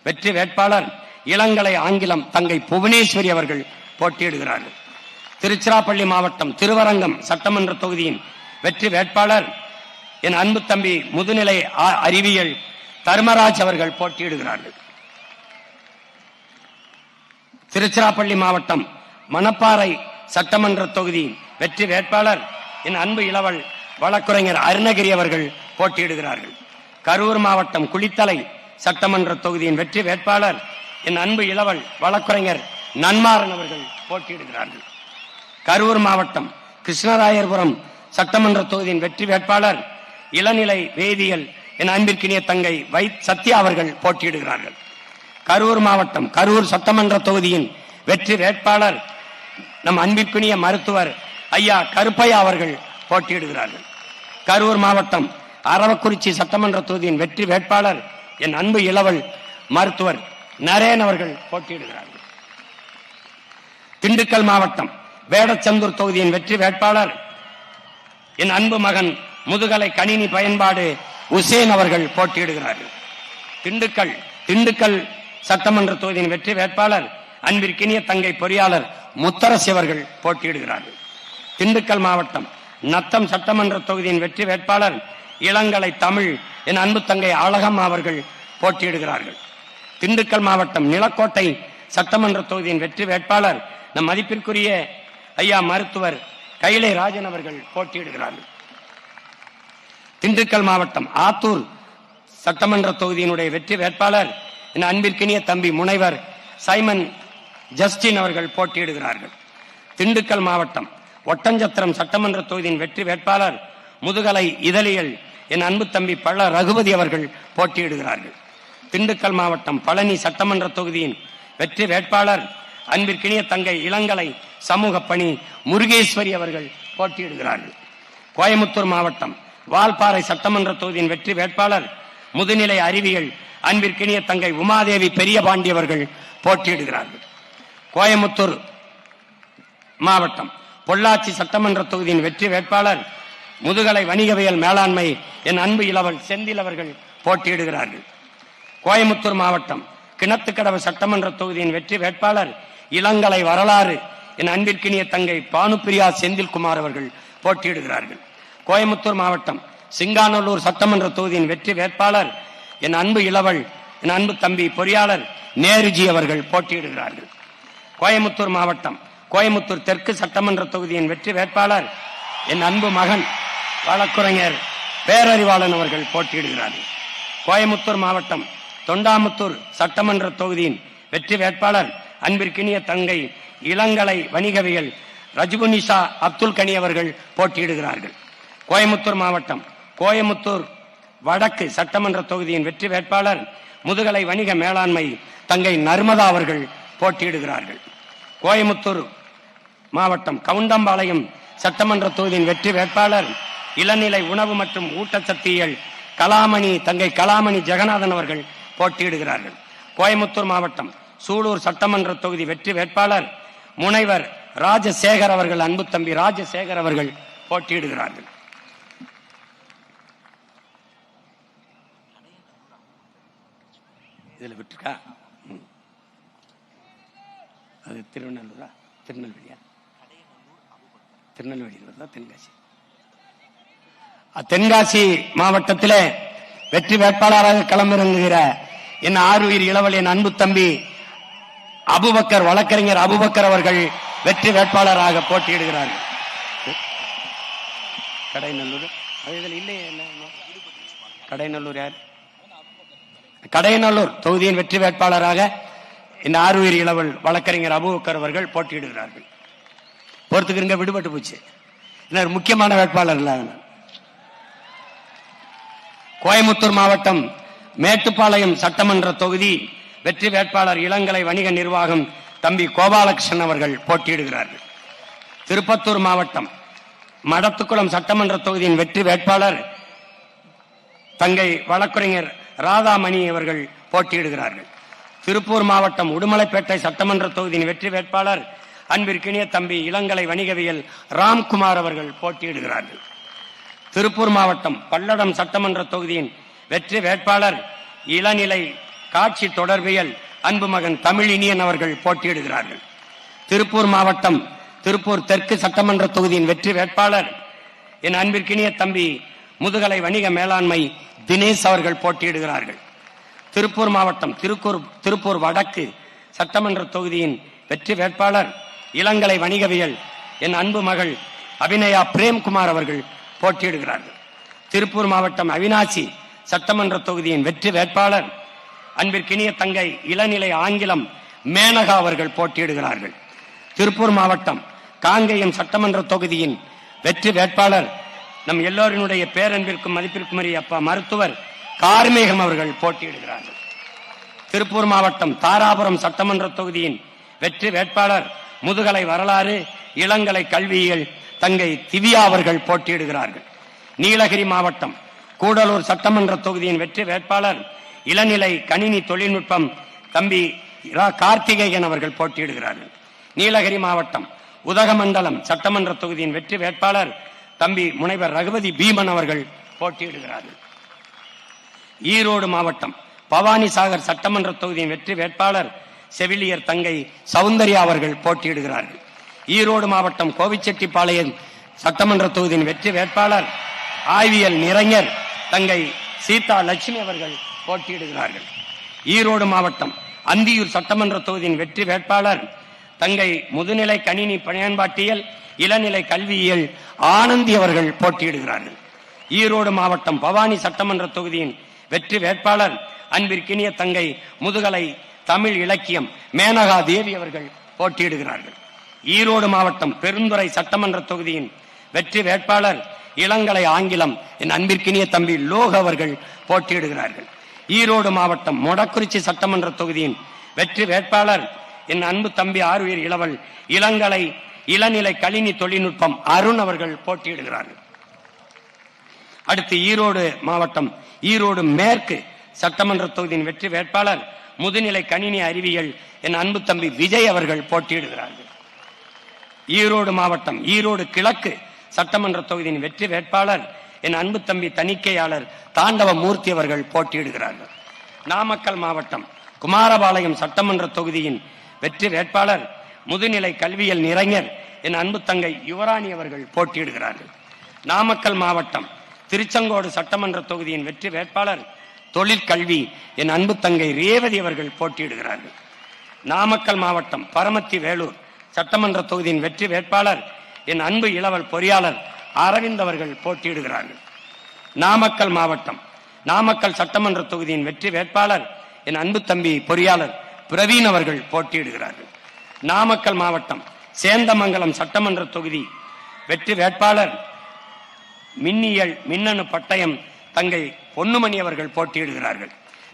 [SPEAKER 1] வெற்றி வேட்பாளர் இளங்கலை ஆங்கிலம் தங்கை புவனேஸ்வரி அவர்கள் போட்டியிடுகிறார்கள். திருச்சிராப்பள்ளி மாவட்டம் திருவரங்கம் சட்டமன்ற தொகுதியின் வெற்றி வேட்பாளர் என் அன்பு தம்பி முதுநிலை அறிவியல் தர்மராஜ் அவர்கள் போட்டியிடுகிறார்கள். திருச்சிராப்பள்ளி மாவட்டம் மணப்பாறை சட்டமன்ற தொகுதியின் வெற்றி வேட்பாளர் என் அன்பு இளவல் வழக்குரைஞர் அருணகிரி அவர்கள் போட்டியிடுகிறார்கள். கரூர் மாவட்டம் குளித்தலை சட்டமன்ற தொகுதியின் வெற்றி வேட்பாளர் என் அன்பு இளவல் வழக்குரைஞர் நன்மாறன் அவர்கள் போட்டியிடுகிறார்கள். கரூர் மாவட்டம் கிருஷ்ணராயர்புரம் சட்டமன்ற தொகுதியின் வெற்றி வேட்பாளர் இளநிலை வேதியியல் என் அன்பிற்கினிய தங்கை சத்யா அவர்கள் போட்டியிடுகிறார்கள். கரூர் மாவட்டம் கரூர் சட்டமன்ற தொகுதியின் வெற்றி வேட்பாளர் நம் அன்பிற்குரிய மருத்துவர் ஐயா கருப்பையா அவர்கள் போட்டியிடுகிறார்கள். கரூர் மாவட்டம் அரவக்குறிச்சி சட்டமன்ற தொகுதியின் வெற்றி வேட்பாளர் என் அன்பு இளவல் மருத்துவர் நரேன் அவர்கள் போட்டியிடுகிறார்கள். திண்டுக்கல் மாவட்டம் வேடச்சந்தூர் தொகுதியின் வெற்றி வேட்பாளர் என் அன்பு மகன் முதுகலை கணினி பயன்பாடு உசேன் அவர்கள் போட்டியிடுகிறார்கள். திண்டுக்கல் சட்டமன்ற தொகுதியின் வெற்றி வேட்பாளர் அன்பிற்கினிய தங்கை பொறியாளர் முத்தரசி அவர்கள் போட்டியிடுகிறார்கள். திண்டுக்கல் மாவட்டம் நத்தம் சட்டமன்ற தொகுதியின் வெற்றி வேட்பாளர் இளங்கலை தமிழ் என் அன்பு தங்கை அழகம்மா அவர்கள் போட்டியிடுகிறார்கள். திண்டுக்கல் மாவட்டம் நிலக்கோட்டை சட்டமன்ற தொகுதியின் வெற்றி வேட்பாளர் நம் மதிப்பிற்குரிய ஐயா மருத்துவர் கைலை ராஜன் அவர்கள் போட்டியிடுகிறார்கள். திண்டுக்கல் மாவட்டம் ஆத்தூர் சட்டமன்ற தொகுதியினுடைய வெற்றி வேட்பாளர் என் அன்பிற்கினிய தம்பி முனைவர் சைமன் ஜஸ்டின் அவர்கள் போட்டியிடுகிறார்கள். திண்டுக்கல் மாவட்டம் ஒட்டஞ்சத்திரம் சட்டமன்ற தொகுதியின் வெற்றி வேட்பாளர் முதுகலை இதழியல் என் அன்பு தம்பி பழ ரகுபதி அவர்கள் போட்டியிடுகிறார்கள். திண்டுக்கல் மாவட்டம் பழனி சட்டமன்ற தொகுதியின் வெற்றி வேட்பாளர் அன்பிற்கினிய தங்கை இளங்கலை சமூக பணி முருகேஸ்வரி அவர்கள் போட்டியிடுகிறார்கள். கோயமுத்தூர் மாவட்டம் வால்பாறை சட்டமன்ற தொகுதியின் வெற்றி வேட்பாளர் முதுநிலை அறிவியல் அன்பிற்கினிய தங்கை உமாதேவி பெரியபாண்டி அவர்கள் போட்டியிடுகிறார்கள். கோயமுத்தூர் மாவட்டம் பொள்ளாச்சி சட்டமன்ற தொகுதியின் வெற்றி வேட்பாளர் முதுகலை வணிகவியல் மேலாண்மை என் அன்பு இளவல் செந்தில் அவர்கள் போட்டியிடுகிறார்கள். கோயமுத்தூர் மாவட்டம் கிணத்துக்கடவு சட்டமன்ற தொகுதியின் வெற்றி வேட்பாளர் இளங்கலை வரலாறு என் அன்பிற்கினிய தங்கை பானுப்பிரியா செந்தில்குமார் அவர்கள் போட்டியிடுகிறார்கள். கோயமுத்தூர் மாவட்டம் சிங்காநல்லூர் சட்டமன்ற தொகுதியின் வெற்றி வேட்பாளர் என் அன்பு இளவல் என் அன்பு தம்பி பொறியாளர் நேருஜி அவர்கள் போட்டியிடுகிறார்கள். கோயமுத்தூர் மாவட்டம் கோயமுத்தூர் தெற்கு சட்டமன்ற தொகுதியின் வெற்றி வேட்பாளர் என் அன்பு மகன் வழக்குரைஞர் பேரறிவாளன் அவர்கள் போட்டியிடுகிறார்கள். கோயமுத்தூர் மாவட்டம் தொண்டாமுத்தூர் சட்டமன்ற தொகுதியின் வெற்றி வேட்பாளர் அன்பிற்கினிய தங்கை இளங்கலை வணிகவியல் ரஜுபுனிஷா அப்துல் கனி அவர்கள் போட்டியிடுகிறார்கள். கோயமுத்தூர் மாவட்டம் கோயமுத்தூர் வடக்கு சட்டமன்ற தொகுதியின் வெற்றி வேட்பாளர் முதுகலை வணிக மேலாண்மை தங்கை நர்மதா அவர்கள் போட்டியிடுகிறார்கள். கோயமுத்தூர் மாவட்டம் கவுண்டம்பாளையம் சட்டமன்ற தொகுதியின் வெற்றி வேட்பாளர் இளநிலை உணவு மற்றும் ஊட்டச்சத்தியல் தங்கை கலாமணி ஜெகநாதன் அவர்கள் போட்டியிடுகிறார்கள். கோயமுத்தூர் மாவட்டம் சூலூர் சட்டமன்ற தொகுதி வெற்றி வேட்பாளர் முனைவர் ராஜசேகர் அவர்கள் அன்பு தம்பி ராஜசேகர் அவர்கள் போட்டியிடுகிறார்கள். இதுல விட்டுருக்கா அது திருநெல்வேலியா திருநெல்வேலியில் தான் தென்காசி. தென்காசி மாவட்டத்தில் வெற்றி வேட்பாளராக களமிறங்குகிற என் ஆறுயிர் இளவல் என் அன்பு தம்பி அபுபக்கர் வழக்கறிஞர் அபுபக்கர் அவர்கள் வெற்றி வேட்பாளராக போட்டியிடுகிறார்கள். கடைநல்லூர் இல்லையே கடைநல்லூர் யார் கடைநல்லூர் தொகுதியின் வெற்றி வேட்பாளராக இந்த ஆறுயிர் இளவல் வழக்கறிஞர் அபுபக்கர் அவர்கள் போட்டியிடுகிறார்கள். பொறுத்துக்கிறங்க விடுபட்டு போச்சு முக்கியமான வேட்பாளர் இல்ல. கோயமுத்தூர் மாவட்டம் மேட்டுப்பாளையம் சட்டமன்ற தொகுதி வெற்றி வேட்பாளர் இளங்கலை வணிக நிர்வாகம் தம்பி கோபாலகிருஷ்ணன் அவர்கள் போட்டியிடுகிறார்கள். திருப்பத்தூர் மாவட்டம் மடத்துக்குளம் சட்டமன்ற தொகுதியின் வெற்றி வேட்பாளர் தங்கை வழக்குரைஞர் ராதாமணி அவர்கள் போட்டியிடுகிறார்கள். திருப்பூர் மாவட்டம் உடுமலைப்பேட்டை சட்டமன்ற தொகுதியின் வெற்றி வேட்பாளர் அன்பிற்கினிய தம்பி இளங்கலை வணிகவியல் ராம்குமார் அவர்கள் போட்டியிடுகிறார்கள். திருப்பூர் மாவட்டம் பல்லடம் சட்டமன்ற தொகுதியின் வெற்றி வேட்பாளர் இளநிலை காட்சி தொடர்பியல் அன்பு மகன் தமிழினியன் அவர்கள் போட்டியிடுகிறார்கள். திருப்பூர் மாவட்டம் திருப்பூர் தெற்கு சட்டமன்ற தொகுதியின் வெற்றி வேட்பாளர் என் அன்பிற்கினிய தம்பி முதுகலை வணிக மேலாண்மை தினேஷ் அவர்கள் போட்டியிடுகிறார்கள். திருப்பூர் மாவட்டம் திருப்பூர் வடக்கு சட்டமன்ற தொகுதியின் வெற்றி வேட்பாளர் இளங்கலை வணிகவியல் என் அன்பு மகள் அபிநயா பிரேம்குமார் அவர்கள் போட்டியிடுகிறார்கள். திருப்பூர் மாவட்டம் அவினாசி சட்டமன்ற தொகுதியின் வெற்றி வேட்பாளர் அன்பிற்கினிய தங்கை இளநிலை ஆங்கிலம் மேனகா அவர்கள் போட்டியிடுகிறார்கள். திருப்பூர் மாவட்டம் காங்கேயம் சட்டமன்ற தொகுதியின் வெற்றி வேட்பாளர் நம் எல்லோரினுடைய பேரன்பிற்கும் மதிப்பிற்கும் அப்பா மருத்துவர் கார்மேகம் அவர்கள் போட்டியிடுகிறார்கள். திருப்பூர் மாவட்டம் தாராபுரம் சட்டமன்ற தொகுதியின் வெற்றி வேட்பாளர் முதுகலை வரலாறு இளங்கலை கல்வியியல் தங்கை திவ்யா அவர்கள் போட்டியிடுகிறார்கள். நீலகிரி மாவட்டம் கூடலூர் சட்டமன்ற தொகுதியின் வெற்றி வேட்பாளர் இளநிலை கணினி தொழில்நுட்பம் தம்பி கார்த்திகேயன் அவர்கள் போட்டியிடுகிறார்கள். நீலகிரி மாவட்டம் உதகமண்டலம் சட்டமன்ற தொகுதியின் வெற்றி வேட்பாளர் தம்பி முனைவர் ரகுபதி பீமன் அவர்கள் போட்டியிடுகிறார்கள். ஈரோடு மாவட்டம் பவானிசாகர் சட்டமன்ற தொகுதியின் வெற்றி வேட்பாளர் செவிலியர் தங்கை சௌந்தர்யா அவர்கள் போட்டியிடுகிறார்கள். ஈரோடு மாவட்டம் கோவிச்செட்டிப்பாளையம் சட்டமன்ற தொகுதியின் வெற்றி வேட்பாளர் ஆய்வியல் நிறைஞர் தங்கை சீதா லட்சுமி அவர்கள் போட்டியிடுகிறார்கள். ஈரோடு மாவட்டம் அந்தியூர் சட்டமன்ற தொகுதியின் வெற்றி வேட்பாளர் தங்கை முதுநிலை கணினி பயன்பாட்டியல் இளநிலை கல்வியியல் ஆனந்தி அவர்கள் போட்டியிடுகிறார்கள். ஈரோடு மாவட்டம் பவானி சட்டமன்ற தொகுதியின் வெற்றி வேட்பாளர் அன்பிற்கினிய தங்கை முதுகலை தமிழ் இலக்கியம் மேனகா தேவி அவர்கள் போட்டியிடுகிறார்கள். ஈரோடு மாவட்டம் பெருந்துறை சட்டமன்ற தொகுதியின் வெற்றி வேட்பாளர் இளங்கலை ஆங்கிலம் என் அன்பிற்கினிய தம்பி லோக் அவர்கள் போட்டியிடுகிறார்கள். ஈரோடு மாவட்டம் மொடக்குறிச்சி சட்டமன்ற தொகுதியின் வெற்றி வேட்பாளர் என் அன்பு தம்பி ஆறுயிர் இளவல் இளங்கலை இளநிலை கணினி தொழில்நுட்பம் அருண் அவர்கள் போட்டியிடுகிறார்கள். அடுத்து ஈரோடு மாவட்டம் ஈரோடு மேற்கு சட்டமன்ற தொகுதியின் வெற்றி வேட்பாளர் முதுநிலை கணினி அறிவியல் என் அன்பு தம்பி விஜய் அவர்கள் போட்டியிடுகிறார்கள். ஈரோடு மாவட்டம் ஈரோடு கிழக்கு சட்டமன்ற தொகுதியின் வெற்றி வேட்பாளர் என் அன்பு தம்பி தணிக்கையாளர் தாண்டவ மூர்த்தி அவர்கள் போட்டியிடுகிறார்கள். நாமக்கல் மாவட்டம் குமாரபாளையம் சட்டமன்ற தொகுதியின் வெற்றி வேட்பாளர் முதுநிலை கல்வியல் நிறைஞர் என் அன்பு தங்கை யுவராணி அவர்கள் போட்டியிடுகிறார்கள். நாமக்கல் மாவட்டம் திருச்செங்கோடு சட்டமன்ற தொகுதியின் வெற்றி வேட்பாளர் தொழிற்கல்வி என் அன்பு தங்கை ரேவதி அவர்கள் போட்டியிடுகிறார்கள். நாமக்கல் மாவட்டம் பரமத்தி வேலூர் சட்டமன்ற தொகுதியின் வெற்றி வேட்பாளர் என் அன்பு இளவல் பொறியாளர் அரவிந்த் அவர்கள் போட்டியிடுகிறார்கள். நாமக்கல் மாவட்டம் நாமக்கல் சட்டமன்ற தொகுதியின் வெற்றி வேட்பாளர் என் அன்பு தம்பி பொறியாளர் பிரவீன் அவர்கள் போட்டியிடுகிறார்கள். நாமக்கல் மாவட்டம் சேந்தமங்கலம் சட்டமன்ற தொகுதி வெற்றி வேட்பாளர் மின்னியல் மின்னணு பட்டயம் தங்கை பொன்னுமணி அவர்கள் போட்டியிடுகிறார்கள்.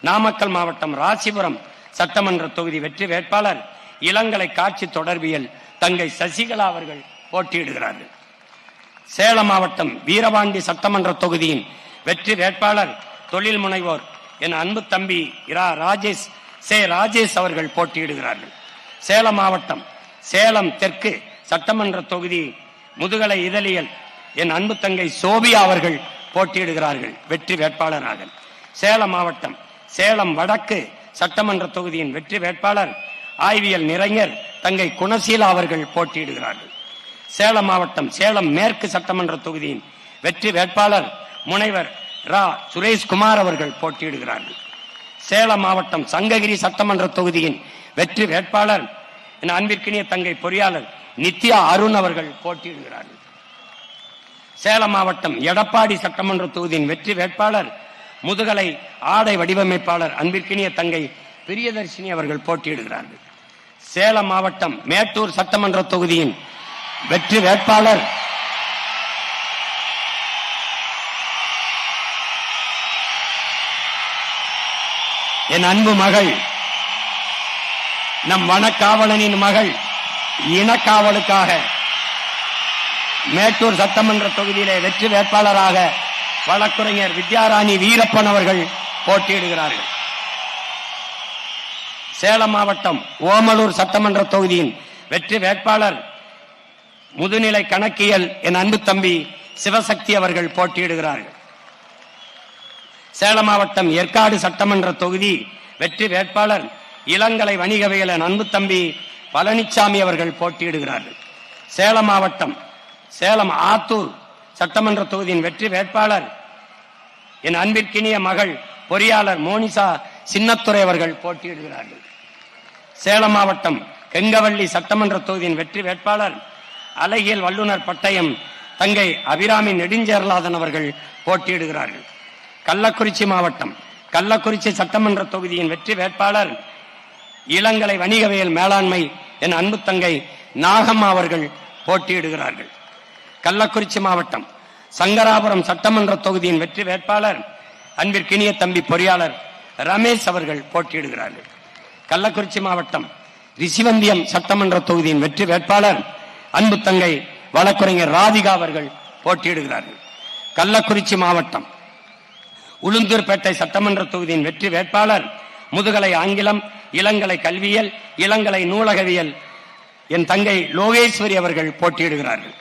[SPEAKER 1] நாமக்கல் மாவட்டம் ராசிபுரம் சட்டமன்ற தொகுதி வெற்றி வேட்பாளர் இளங்கலை காட்சி தொடர்பியல் தங்கை சசிகலா அவர்கள் போட்டியிடுகிறார்கள். சேலம் மாவட்டம் வீரபாண்டி சட்டமன்ற தொகுதியின் வெற்றி வேட்பாளர் தொழில் முனைவோர் என் அன்பு தம்பி ராஜேஷ் அவர்கள் போட்டியிடுகிறார்கள். சேலம் மாவட்டம் சேலம் தெற்கு சட்டமன்ற தொகுதி முதுகலை இதழியல் என் அன்பு தங்கை சோபியா அவர்கள் போட்டியிடுகிறார்கள் வெற்றி வேட்பாளராக. சேலம் மாவட்டம் சேலம் வடக்கு சட்டமன்ற தொகுதியின் வெற்றி வேட்பாளர் ஆய்வியல் நிறைஞர் தங்கை குணசீலா அவர்கள் போட்டியிடுகிறார்கள். சேலம் மாவட்டம் சேலம் மேற்கு சட்டமன்ற தொகுதியின் வெற்றி வேட்பாளர் முனைவர் சுரேஷ்குமார் அவர்கள் போட்டியிடுகிறார்கள். சேலம் மாவட்டம் சங்ககிரி சட்டமன்ற தொகுதியின் வெற்றி வேட்பாளர் என் அன்பிற்கினிய தங்கை பொறியாளர் நித்யா அருண் அவர்கள் போட்டியிடுகிறார்கள். சேலம் மாவட்டம் எடப்பாடி சட்டமன்ற தொகுதியின் வெற்றி வேட்பாளர் முதுகலை ஆடை வடிவமைப்பாளர் அன்பிற்கினிய தங்கை பிரியதர்ஷினி அவர்கள் போட்டியிடுகிறார்கள். சேலம் மாவட்டம் மேட்டூர் சட்டமன்ற தொகுதியின் வெற்றி வேட்பாளர் என் அன்பு மகள் நம் வனக்காவலனின் மகள் இனக்காவலுக்காக மேட்டூர் சட்டமன்ற தொகுதியிலே வெற்றி வேட்பாளராக வழக்குரைஞர் வித்யாராணி வீரப்பன் அவர்கள் போட்டியிடுகிறார்கள். சேலம் மாவட்டம் ஓமலூர் சட்டமன்ற தொகுதியின் வெற்றி வேட்பாளர் முதுநிலை கணக்கியல் என் அன்பு தம்பி சிவசக்தி அவர்கள் போட்டியிடுகிறார்கள். சேலம் மாவட்டம் ஏற்காடு சட்டமன்ற தொகுதி வெற்றி வேட்பாளர் இளங்கலை வணிகவியல் என் அன்பு தம்பி பழனிசாமி அவர்கள் போட்டியிடுகிறார்கள். சேலம் மாவட்டம் சேலம் ஆத்தூர் சட்டமன்ற தொகுதியின் வெற்றி வேட்பாளர் என் அன்பிற்கினிய மகள் பொறியாளர் மோனிசா சின்னத்துறை அவர்கள் போட்டியிடுகிறார்கள். சேலம் மாவட்டம் கெங்கவள்ளி சட்டமன்ற தொகுதியின் வெற்றி வேட்பாளர் அழகியல் வல்லுநர் பட்டயம் தங்கை அபிராமி நெடுஞ்சேரலாதன் அவர்கள் போட்டியிடுகிறார்கள். கள்ளக்குறிச்சி மாவட்டம் கள்ளக்குறிச்சி சட்டமன்ற தொகுதியின் வெற்றி வேட்பாளர் இளங்கலை வணிகவியல் மேலாண்மை என் அன்பு தங்கை நாகம்மா அவர்கள் போட்டியிடுகிறார்கள். கள்ளக்குறிச்சி மாவட்டம் சங்கராபுரம் சட்டமன்ற தொகுதியின் வெற்றி வேட்பாளர் அன்பிற்கினிய தம்பி பொறியாளர் ரமேஷ் அவர்கள் போட்டியிடுகிறார்கள். கள்ளக்குறிச்சி மாவட்டம் ரிஷிவந்தியம் சட்டமன்ற தொகுதியின் வெற்றி வேட்பாளர் அன்பு தங்கை வழக்குரைஞர் ராதிகா அவர்கள் போட்டியிடுகிறார்கள். கள்ளக்குறிச்சி மாவட்டம் உளுந்தூர்பேட்டை சட்டமன்ற தொகுதியின் வெற்றி வேட்பாளர் முதுகலை ஆங்கிலம் இளங்கலை கல்வியல் இளங்கலை நூலகவியல் என் தங்கை லோகேஸ்வரி அவர்கள் போட்டியிடுகிறார்கள்.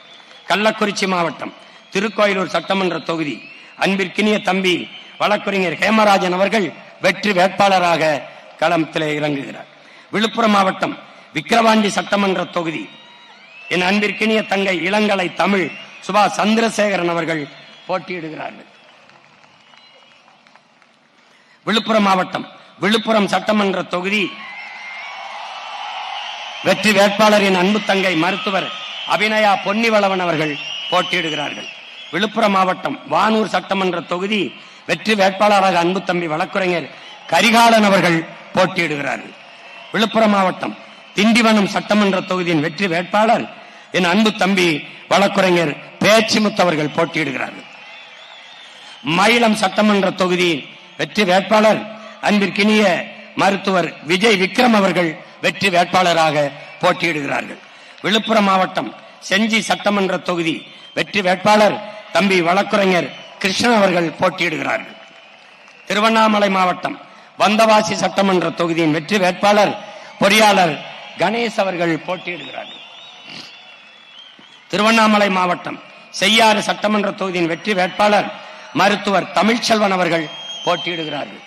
[SPEAKER 1] கள்ளக்குறிச்சி மாவட்டம் திருக்கோயிலூர் சட்டமன்ற தொகுதி அன்பிற்கினிய தம்பி வழக்குரைஞர் ஹேமராஜன் அவர்கள் வெற்றி வேட்பாளராக களத்திலே இறங்குகிறார். விழுப்புரம் மாவட்டம் விக்கிரவாண்டி சட்டமன்ற தொகுதி என் அன்பிற்கினிய தங்கை இளங்கலை தமிழ் சுபா சந்திரசேகரன் அவர்கள் போட்டியிடுகிறார்கள். விழுப்புரம் மாவட்டம் விழுப்புரம் சட்டமன்ற தொகுதி வெற்றி வேட்பாளர் என் அன்பு தங்கை மருத்துவர் அபிநயா பொன்னிவளவன் அவர்கள் போட்டியிடுகிறார்கள். விழுப்புரம் மாவட்டம் வானூர் சட்டமன்ற தொகுதி வெற்றி வேட்பாளராக அன்பு தம்பி வழக்குரைஞர் கரிகாலன் அவர்கள் போட்டியிடுகிறார்கள். விழுப்புரம் மாவட்டம் திண்டிவனம் சட்டமன்ற தொகுதியின் வெற்றி வேட்பாளர் என் அன்பு தம்பி வழக்குரைஞர் பேச்சிமுத்து அவர்கள் போட்டியிடுகிறார்கள். மயிலம் சட்டமன்ற தொகுதி வெற்றி வேட்பாளர் அன்பிற்கினிய மருத்துவர் விஜய் விக்ரம் அவர்கள் வெற்றி வேட்பாளராக போட்டியிடுகிறார்கள். விழுப்புரம் மாவட்டம் செஞ்சி சட்டமன்ற தொகுதி வெற்றி வேட்பாளர் தம்பி வழக்குரைஞர் கிருஷ்ணன் அவர்கள் போட்டியிடுகிறார்கள். திருவண்ணாமலை மாவட்டம் வந்தவாசி சட்டமன்ற தொகுதியின் வெற்றி வேட்பாளர் பொறியாளர் கணேஷ் அவர்கள் போட்டியிடுகிறார்கள். திருவண்ணாமலை மாவட்டம் செய்யாறு சட்டமன்ற தொகுதியின் வெற்றி வேட்பாளர் மருத்துவர் தமிழ்ச்செல்வன் அவர்கள் போட்டியிடுகிறார்கள்.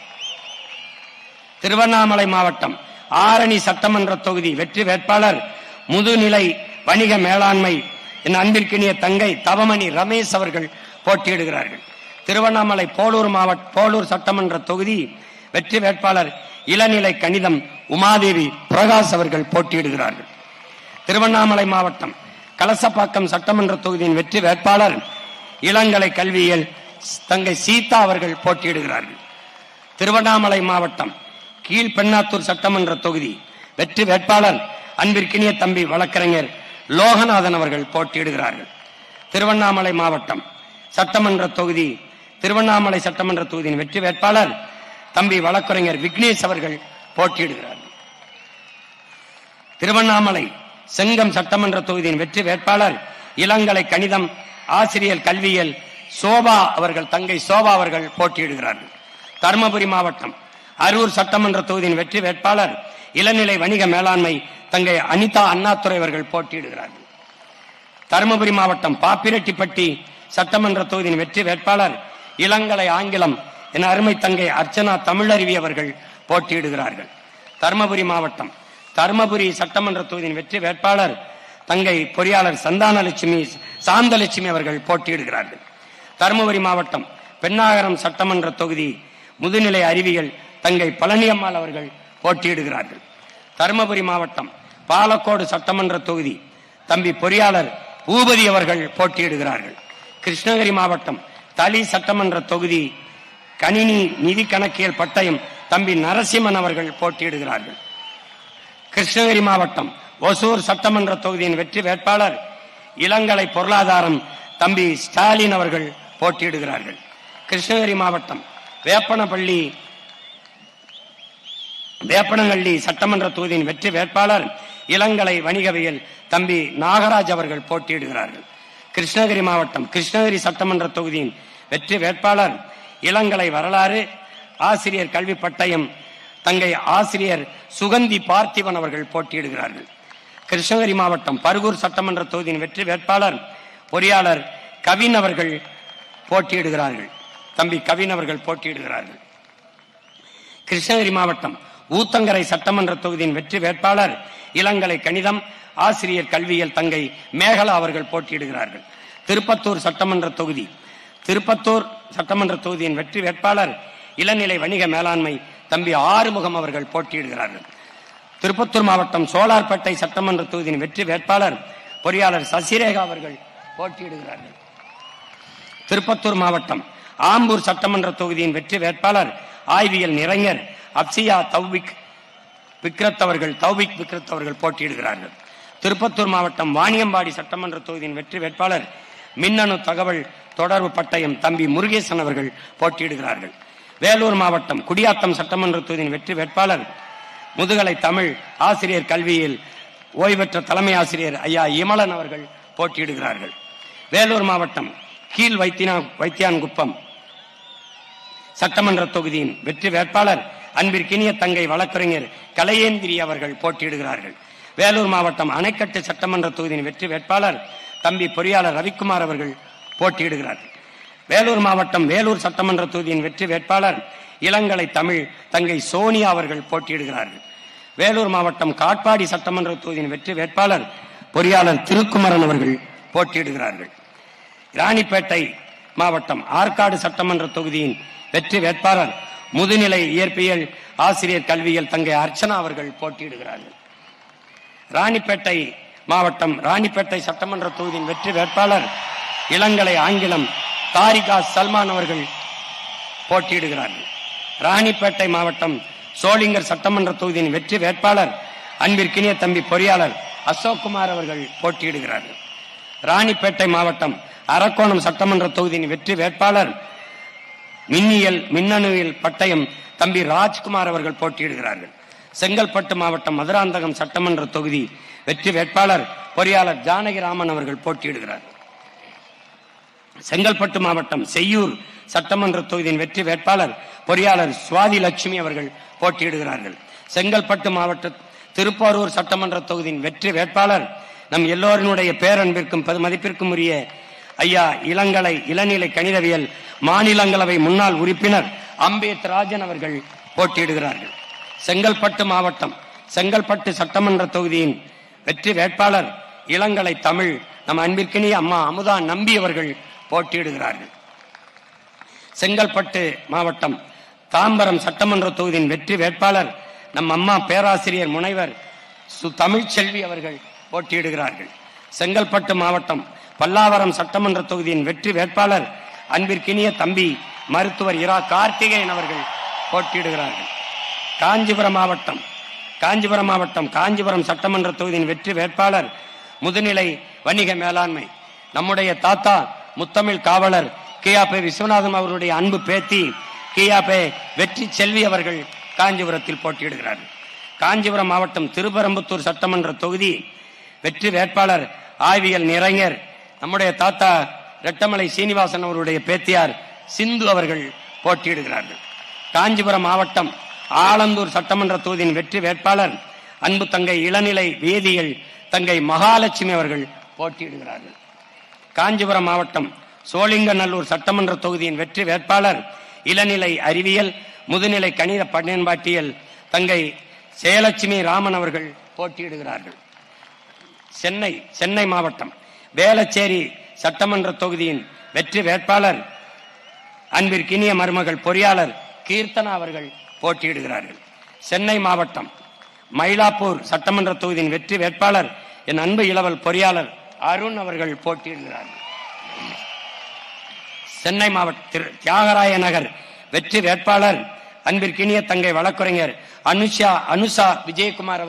[SPEAKER 1] திருவண்ணாமலை மாவட்டம் ஆரணி சட்டமன்ற தொகுதி வெற்றி வேட்பாளர் முதுநிலை வணிக மேலாண்மை என் அன்பிற்கினிய தங்கை தவமணி ரமேஷ் அவர்கள் போட்டியிடுகிறார்கள். திருவண்ணாமலை போலூர் சட்டமன்ற தொகுதி வெற்றி வேட்பாளர் இளநிலை கணிதம் உமாதேவி பிரகாஷ் அவர்கள் போட்டியிடுகிறார்கள். திருவண்ணாமலை மாவட்டம் கலசப்பாக்கம் சட்டமன்ற தொகுதியின் வெற்றி வேட்பாளர் இளங்கலை கல்வியியல் தங்கை சீதா அவர்கள் போட்டியிடுகிறார்கள். திருவண்ணாமலை மாவட்டம் கீழ்பெண்ணாத்தூர் சட்டமன்ற தொகுதி வெற்றி வேட்பாளர் அன்பிற்கினிய தம்பி வழக்கறிஞர் லோகநாதன் அவர்கள் போட்டியிடுகிறார்கள். திருவண்ணாமலை மாவட்டம் திருவண்ணாமலை சட்டமன்ற தொகுதியின் வெற்றி வேட்பாளர் தம்பி வழக்கறிஞர் விக்னேஷ் அவர்கள் போட்டியிடுகிறார்கள். திருவண்ணாமலை செங்கம் சட்டமன்ற தொகுதியின் வெற்றி வேட்பாளர் இளங்கலை கணிதம் ஆசிரியர் கல்வியியல் சோபா அவர்கள் தங்கை சோபா அவர்கள் போட்டியிடுகிறார்கள். தருமபுரி மாவட்டம் அரூர் சட்டமன்ற தொகுதியின் வெற்றி வேட்பாளர் இளநிலை வணிக மேலாண்மை தங்கை அனிதா அண்ணாதுரை அவர்கள் போட்டியிடுகிறார்கள். தருமபுரி மாவட்டம் பாப்பிரெட்டிப்பட்டி சட்டமன்ற தொகுதியின் வெற்றி வேட்பாளர் இளங்கலை ஆங்கிலம் என அருமை தங்கை அர்ச்சனா தமிழருவி அவர்கள் போட்டியிடுகிறார்கள். தருமபுரி மாவட்டம் தருமபுரி சட்டமன்ற தொகுதியின் வெற்றி வேட்பாளர் தங்கை பொறியாளர் சாந்தலட்சுமி அவர்கள் போட்டியிடுகிறார்கள். தருமபுரி மாவட்டம் பெண்ணாகரம் சட்டமன்ற தொகுதி முதுநிலை அறிவியல் தங்கை பழனியம்மாள் அவர்கள் போட்டியிடுகிறார்கள். தருமபுரி மாவட்டம் பாலக்கோடு சட்டமன்ற தொகுதி தம்பி பொறியாளர் பூபதி அவர்கள் போட்டியிடுகிறார்கள். கிருஷ்ணகிரி மாவட்டம் தளி சட்டமன்ற தொகுதி கணினி நிதி கணக்கியல் பட்டயம் தம்பி நரசிம்மன் அவர்கள் போட்டியிடுகிறார்கள். கிருஷ்ணகிரி மாவட்டம் ஒசூர் சட்டமன்ற தொகுதியின் வெற்றி வேட்பாளர் இளங்கலை பொருளாதாரம் தம்பி ஸ்டாலின் அவர்கள் போட்டியிடுகிறார்கள். கிருஷ்ணகிரி மாவட்டம் வேப்பனஹள்ளி சட்டமன்ற தொகுதியின் வெற்றி வேட்பாளர் இளங்கலை வணிகவியல் தம்பி நாகராஜ் அவர்கள் போட்டியிடுகிறார்கள். கிருஷ்ணகிரி மாவட்டம் கிருஷ்ணகிரி சட்டமன்ற தொகுதியின் வெற்றி வேட்பாளர் இளங்கலை வரலாறு ஆசிரியர் கல்வி பட்டயம் தங்கை ஆசிரியர் சுகந்தி பார்த்திபன் அவர்கள் போட்டியிடுகிறார்கள். கிருஷ்ணகிரி மாவட்டம் பர்கூர் சட்டமன்ற தொகுதியின் வெற்றி வேட்பாளர் பொறியாளர் கவின் அவர்கள் போட்டியிடுகிறார்கள். தம்பி கவின் அவர்கள் போட்டியிடுகிறார்கள். கிருஷ்ணகிரி மாவட்டம் ஊத்தங்கரை சட்டமன்ற தொகுதியின் வெற்றி வேட்பாளர் இளங்கலை கணிதம் ஆசிரியர் கல்வியியல் தங்கை மேகலா அவர்கள் போட்டியிடுகிறார்கள். திருப்பத்தூர் சட்டமன்ற தொகுதியின் வெற்றி வேட்பாளர் இளநிலை வணிக மேலாண்மை தம்பி ஆறுமுகம் அவர்கள் போட்டியிடுகிறார்கள். திருப்பத்தூர் மாவட்டம் சோலார்பேட்டை சட்டமன்ற தொகுதியின் வெற்றி வேட்பாளர் பொறியாளர் சசிரேகா அவர்கள் போட்டியிடுகிறார்கள். திருப்பத்தூர் மாவட்டம் ஆம்பூர் சட்டமன்ற தொகுதியின் வெற்றி வேட்பாளர் ஆய்வியல் நிறைஞர் அப்சியா தௌபிக் விக்ரத் அவர்கள் போட்டியிடுகிறார்கள். திருப்பத்தூர் மாவட்டம் வாணியம்பாடி சட்டமன்ற தொகுதியின் வெற்றி வேட்பாளர் மின்னணு தகவல் தொடர்பு பட்டயம் தம்பி முருகேசன் அவர்கள் போட்டியிடுகிறார்கள். வேலூர் மாவட்டம் குடியாத்தம் சட்டமன்ற தொகுதியின் வெற்றி வேட்பாளர் முதுகலை தமிழ் ஆசிரியர் கல்வியில் ஓய்வெற்ற தலைமை ஆசிரியர் ஐயா இமலன் அவர்கள் போட்டியிடுகிறார்கள். வேலூர் மாவட்டம் கீழ் வைத்தியான்குப்பம் சட்டமன்ற தொகுதியின் வெற்றி வேட்பாளர் அன்பிற்கினிய தங்கை வழக்கறிஞர் கலையேந்திரி அவர்கள் போட்டியிடுகிறார்கள். வேலூர் மாவட்டம் அணைக்கட்டு சட்டமன்ற தொகுதியின் வெற்றி வேட்பாளர் தம்பி பொறியாளர் ரவிக்குமார் அவர்கள் போட்டியிடுகிறார்கள். வேலூர் மாவட்டம் வேலூர் சட்டமன்ற தொகுதியின் வெற்றி வேட்பாளர் இளங்கலை தமிழ் தங்கை சோனியா அவர்கள் போட்டியிடுகிறார்கள். வேலூர் மாவட்டம் காட்பாடி சட்டமன்ற தொகுதியின் வெற்றி வேட்பாளர் பொறியாளர் திருக்குமரன் அவர்கள் போட்டியிடுகிறார்கள். ராணிப்பேட்டை மாவட்டம் ஆற்காடு சட்டமன்ற தொகுதியின் வெற்றி வேட்பாளர் முதுநிலை இயற்பியல் ஆசிரியர் கல்வியியல் தங்கை அர்ச்சனா அவர்கள் போட்டியிடுகிறார்கள். ராணிப்பேட்டை மாவட்டம் ராணிப்பேட்டை சட்டமன்ற தொகுதியின் வெற்றி வேட்பாளர் இளங்கலை ஆங்கிலம் தாரிகா சல்மான் அவர்கள் போட்டியிடுகிறார்கள். ராணிப்பேட்டை மாவட்டம் சோளிங்கர் சட்டமன்ற தொகுதியின் வெற்றி வேட்பாளர் அன்பிற்கினிய தம்பி பொறியாளர் அசோக்குமார் அவர்கள் போட்டியிடுகிறார்கள். ராணிப்பேட்டை மாவட்டம் அரக்கோணம் சட்டமன்ற தொகுதியின் வெற்றி வேட்பாளர் மின்னணுவியல் பட்டயம் தம்பி ராஜ்குமார் அவர்கள் போட்டியிடுகிறார்கள். செங்கல்பட்டு மாவட்டம் மதுராந்தகம் சட்டமன்ற தொகுதி வெற்றி வேட்பாளர் பொறியாளர் ஜானகிராமன் அவர்கள் போட்டியிடுகிறார். செங்கல்பட்டு மாவட்டம் செய்யூர் சட்டமன்ற தொகுதியின் வெற்றி வேட்பாளர் பொறியாளர் சுவாதி லட்சுமி அவர்கள் போட்டியிடுகிறார்கள். செங்கல்பட்டு மாவட்ட திருப்போரூர் சட்டமன்ற தொகுதியின் வெற்றி வேட்பாளர் நம் எல்லோருடைய பேரன்பிற்கும் மதிப்பிற்கும் உரிய ஐயா இளநிலை கணிதவியல் மாநிலங்களவை முன்னாள் உறுப்பினர் அம்பேத் ராஜன் அவர்கள் போட்டியிடுகிறார்கள். செங்கல்பட்டு மாவட்டம் செங்கல்பட்டு சட்டமன்ற தொகுதியின் வெற்றி வேட்பாளர் இளங்கலை தமிழ் நம் அன்பிற்கினிய அம்மா அமுதா நம்பி அவர்கள் போட்டியிடுகிறார்கள். செங்கல்பட்டு மாவட்டம் தாம்பரம் சட்டமன்ற தொகுதியின் வெற்றி வேட்பாளர் நம் அம்மா பேராசிரியர் முனைவர் தமிழ்ச்செல்வி அவர்கள் போட்டியிடுகிறார்கள். செங்கல்பட்டு மாவட்டம் பல்லாவரம் சட்டமன்ற தொகுதியின் வெற்றி வேட்பாளர் அன்பிற்கினிய தம்பி மருத்துவர் இரா கார்த்திகேயன் அவர்கள் போட்டியிடுகிறார்கள். காஞ்சிபுரம் மாவட்டம் காஞ்சிபுரம் சட்டமன்ற தொகுதியின் வெற்றி வேட்பாளர் முதுநிலை வணிக மேலாண்மை நம்முடைய தாத்தா முத்தமிழ் காவலர் கியாபே விஸ்வநாதன் அவருடைய அன்பு பேத்தி கியாபே வெற்றி செல்வி அவர்கள் காஞ்சிபுரத்தில் போட்டியிடுகிறார்கள். காஞ்சிபுரம் மாவட்டம் திருப்பரம்புத்தூர் சட்டமன்ற தொகுதி வெற்றி வேட்பாளர் ஆய்வியல் நிறைஞர் நம்முடைய தாத்தா ரெட்டமலை சீனிவாசன் அவருடைய பேத்தியார் சிந்து அவர்கள் போட்டியிடுகிறார்கள். காஞ்சிபுரம் மாவட்டம் ஆலந்தூர் சட்டமன்ற தொகுதியின் வெற்றி வேட்பாளர் அன்பு தங்கை இளநிலை வேதியியல் தங்கை மகாலட்சுமி அவர்கள் போட்டியிடுகிறார்கள். காஞ்சிபுரம் மாவட்டம் சோழிங்கநல்லூர் சட்டமன்ற தொகுதியின் வெற்றி வேட்பாளர் இளநிலை அறிவியல் முதுநிலை கணித பண்பாட்டியல் தங்கை ஜெயலட்சுமி ராமன் அவர்கள் போட்டியிடுகிறார்கள். சென்னை மாவட்டம் வேளச்சேரி சட்டமன்ற தொகுதியின் வெற்றி வேட்பாளர் அன்பிற்கினிய மருமகள் பொறியாளர் கீர்த்தனா அவர்கள் போட்டியிடுகிறார்கள். சென்னை மாவட்டம் மயிலாப்பூர் சட்டமன்ற தொகுதியின் வெற்றி வேட்பாளர் என் அன்பு இளவல் பொறியாளர் அருண் அவர்கள் போட்டியிடுகிறார்கள். சென்னை மாவட்ட தியாகராய நகர் வெற்றி வேட்பாளர் அன்பிற்கினிய தங்கை வழக்குரைஞர் அனுஷா விஜயகுமார்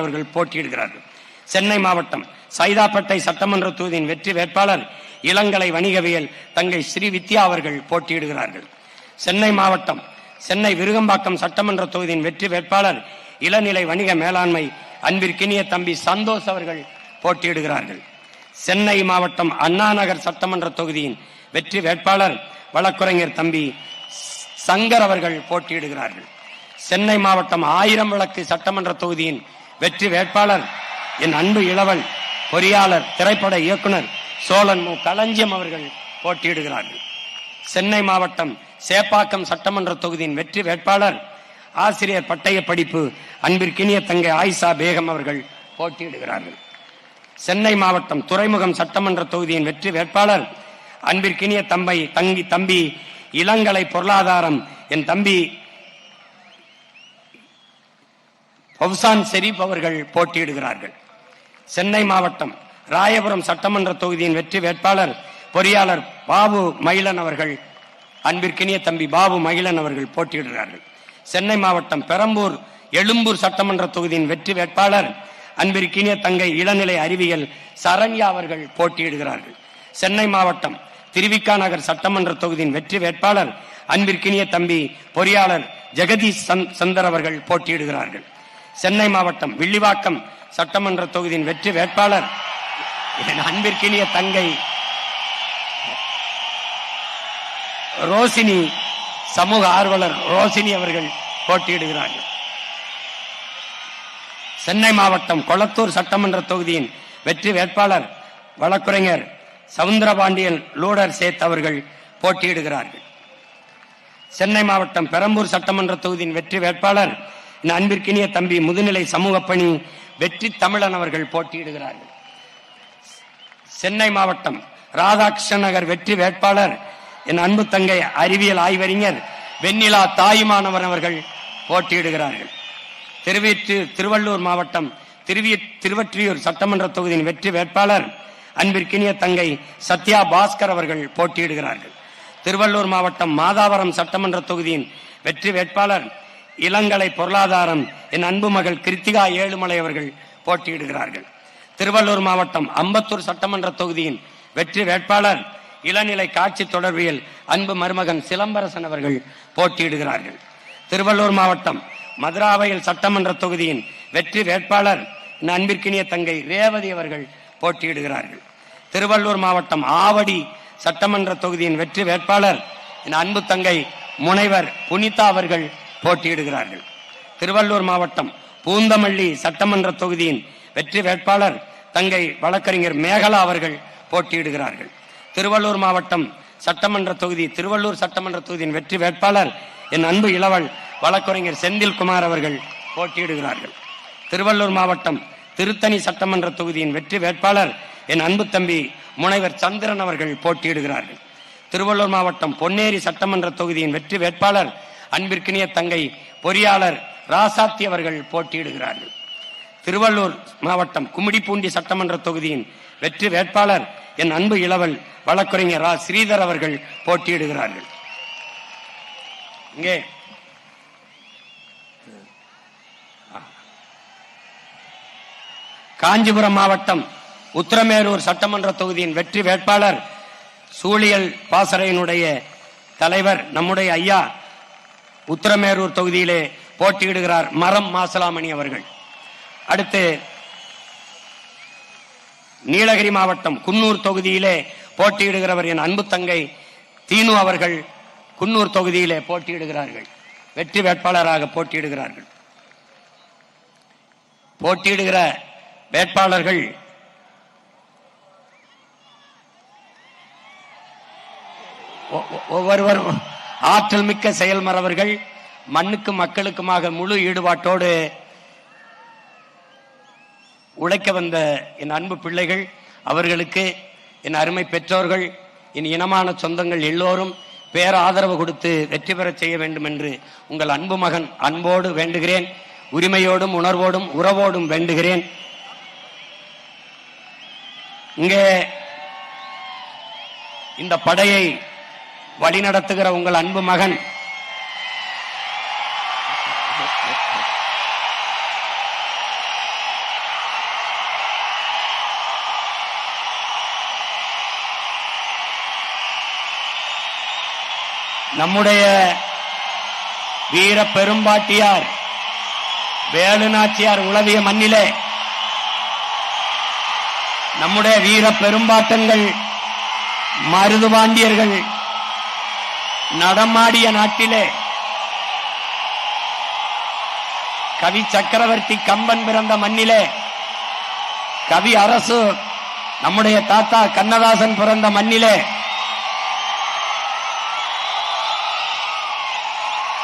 [SPEAKER 1] அவர்கள் போட்டியிடுகிறார்கள். சென்னை மாவட்டம் சைதாப்பேட்டை சட்டமன்ற தொகுதியின் வெற்றி வேட்பாளர் இளங்கலை வணிகவியல் தங்கை ஸ்ரீ வித்யா அவர்கள் போட்டியிடுகிறார்கள். சென்னை மாவட்டம் சென்னை விருகம்பாக்கம் சட்டமன்ற தொகுதியின் வெற்றி வேட்பாளர் இளநிலை வணிக மேலாண்மை அன்பிற்கினிய தம்பி சந்தோஷ் அவர்கள் போட்டியிடுகிறார்கள். சென்னை மாவட்டம் அண்ணாநகர் சட்டமன்ற தொகுதியின் வெற்றி வேட்பாளர் வழக்குரைஞர் தம்பி சங்கர் அவர்கள் போட்டியிடுகிறார்கள். சென்னை மாவட்டம் 1000 விளக்கு சட்டமன்ற தொகுதியின் வெற்றி வேட்பாளர் என் அன்பு இளவல் பொறியாளர் திரைப்பட இயக்குனர் சோழன் மு களஞ்சியம் அவர்கள் போட்டியிடுகிறார்கள். சென்னை மாவட்டம் சேப்பாக்கம் சட்டமன்ற தொகுதியின் வெற்றி வேட்பாளர் ஆசிரியர் பட்டய படிப்பு அன்பிற்கினிய தங்கை ஆயிஷா பேகம் அவர்கள் போட்டியிடுகிறார்கள். சென்னை மாவட்டம் துறைமுகம் சட்டமன்ற தொகுதியின் வெற்றி வேட்பாளர் அன்பிற்கினிய தம்பி இளங்கலை பொருளாதாரம் என் தம்பி பவுசான் ஷெரீப் அவர்கள் போட்டியிடுகிறார்கள். சென்னை மாவட்டம் ராயபுரம் சட்டமன்ற தொகுதியின் வெற்றி வேட்பாளர் பொறியாளர் பாபு மயிலன் அவர்கள் அன்பிற்கினிய தம்பி பாபு மகிழன் அவர்கள் போட்டியிடுகிறார்கள். சென்னை மாவட்டம் பெரம்பூர் எழும்பூர் சட்டமன்ற தொகுதியின் வெற்றி வேட்பாளர் அன்பிற்கினிய தங்கை இளநிலை அறிவியல் சரண்யா அவர்கள் போட்டியிடுகிறார்கள். சென்னை மாவட்டம் திருவிக்கா நகர் சட்டமன்ற தொகுதியின் வெற்றி வேட்பாளர் அன்பிற்கினிய தம்பி பொறியாளர் ஜெகதீஷ் சந்தர் அவர்கள் போட்டியிடுகிறார்கள். சென்னை மாவட்டம் வில்லிவாக்கம் சட்டமன்ற தொகுதியின் வெற்றி வேட்பாளர் அன்பிற்கினிய தங்கை ரோசினி சமூக ஆர்வலர் ரோசினி அவர்கள் போட்டியிடுகிறார்கள். சென்னை மாவட்டம் கொளத்தூர் சட்டமன்ற தொகுதியின் வெற்றி வேட்பாளர் வழக்குரைஞர் சவுந்தரபாண்டியன் லூடர் சேத் அவர்கள் போட்டியிடுகிறார்கள். சென்னை மாவட்டம் பெரம்பூர் சட்டமன்ற தொகுதியின் வெற்றி வேட்பாளர் என் அன்பிற்கினிய தம்பி முதுநிலை சமூக பணி வெற்றி தமிழன் அவர்கள் போட்டியிடுகிறார்கள். சென்னை மாவட்டம் ராதாகிருஷ்ணன் நகர் வெற்றி வேட்பாளர் என் அன்பு தங்கை அறிவியல் ஆய்வறிஞர் வெண்ணிலா தாயுமானவர் அவர்கள் போட்டியிடுகிறார்கள். திருவள்ளூர் மாவட்டம் திருவற்றியூர் சட்டமன்ற தொகுதியின் வெற்றி வேட்பாளர் அன்பிற்கினிய தங்கை சத்யா பாஸ்கர் அவர்கள் போட்டியிடுகிறார்கள். திருவள்ளூர் மாவட்டம் மாதாவரம் சட்டமன்ற தொகுதியின் வெற்றி வேட்பாளர் இளங்கலை பொருளாதாரம் என் அன்பு மகள் கிருத்திகா ஏழுமலை அவர்கள் போட்டியிடுகிறார்கள். திருவள்ளூர் மாவட்டம் அம்பத்தூர் சட்டமன்ற தொகுதியின் வெற்றி வேட்பாளர் இளநிலை காட்சி தொடர்பியல் அன்பு மருமகன் சிலம்பரசன் அவர்கள் போட்டியிடுகிறார்கள். திருவள்ளூர் மாவட்டம் மதுராவயல் சட்டமன்ற தொகுதியின் வெற்றி வேட்பாளர் என் அன்பிற்கினிய தங்கை ரேவதி அவர்கள் போட்டியிடுகிறார்கள். திருவள்ளூர் மாவட்டம் ஆவடி சட்டமன்ற தொகுதியின் வெற்றி வேட்பாளர் என் அன்பு தங்கை முனைவர் புனிதா அவர்கள் போட்டியிடுகிறார்கள். திருவள்ளூர் மாவட்டம் பூந்தமல்லி சட்டமன்ற தொகுதியின் வெற்றி வேட்பாளர் தங்கை வழக்கறிஞர் மேகலா அவர்கள் போட்டியிடுகிறார்கள். திருவள்ளூர் மாவட்டம் சட்டமன்ற தொகுதி திருவள்ளூர் சட்டமன்ற தொகுதியின் வெற்றி வேட்பாளர் என் அன்பு இளவல் வழக்கறிஞர் செந்தில்குமார் அவர்கள் போட்டியிடுகிறார்கள். திருவள்ளூர் மாவட்டம் திருத்தணி சட்டமன்ற தொகுதியின் வெற்றி வேட்பாளர் என் அன்பு தம்பி முனைவர் சந்திரன் அவர்கள் போட்டியிடுகிறார்கள். திருவள்ளூர் மாவட்டம் பொன்னேரி சட்டமன்ற தொகுதியின் வெற்றி வேட்பாளர் அன்பிற்கினிய தங்கை பொறியாளர் ராசாத்தி அவர்கள் போட்டியிடுகிறார்கள். திருவள்ளூர் மாவட்டம் கும்மிடிப்பூண்டி சட்டமன்ற தொகுதியின் வெற்றி வேட்பாளர் என் அன்பு இளவல் வழக்கறிஞர் ஸ்ரீதர் அவர்கள் போட்டியிடுகிறார்கள். இங்கே காஞ்சிபுரம் மாவட்டம் உத்திரமேரூர் சட்டமன்ற தொகுதியின் வெற்றி வேட்பாளர் சூழியல் பாசறையினுடைய தலைவர் நம்முடைய ஐயா உத்திரமேரூர் தொகுதியிலே போட்டியிடுகிறார் மரம் மாசலாமணி அவர்கள். அடுத்து நீலகிரி மாவட்டம் குன்னூர் தொகுதியிலே போட்டியிடுகிறவர் என் அன்பு தங்கை தீனு அவர்கள் குன்னூர் தொகுதியிலே போட்டியிடுகிறார்கள். வெற்றி வேட்பாளராக போட்டியிடுகிறார்கள். போட்டியிடுகிற வேட்பாளர்கள் ஒவ்வொருவரும் ஆற்றல் மிக்க செயல்மறவர்கள், மண்ணுக்கும் மக்களுக்குமாக முழு ஈடுபாட்டோடு உழைக்க வந்த என் அன்பு பிள்ளைகள், அவர்களுக்கு என் அருமை பெற்றோர்கள், என் இனமான சொந்தங்கள் எல்லோரும் பேர ஆதரவு கொடுத்து வெற்றி பெற செய்ய வேண்டும் என்று உங்கள் அன்பு மகன் அன்போடு வேண்டுகிறேன். உரிமையோடும் உணர்வோடும் உறவோடும் வேண்டுகிறேன். இங்கே இந்த படையை வழிநடத்துகிற உங்கள் அன்பு மகன் நம்முடைய வீர பெரும்பாட்டியார் வேலுநாச்சியார் உளவிய மண்ணிலே நம்முடைய வீர பெரும்பாட்டங்கள் மருதுபாண்டியர்கள் நடமாடிய நாட்டிலே கவி சக்கரவர்த்தி கம்பன் பிறந்த மண்ணிலே கவி அரசு நம்முடைய தாத்தா கண்ணதாசன் பிறந்த மண்ணிலே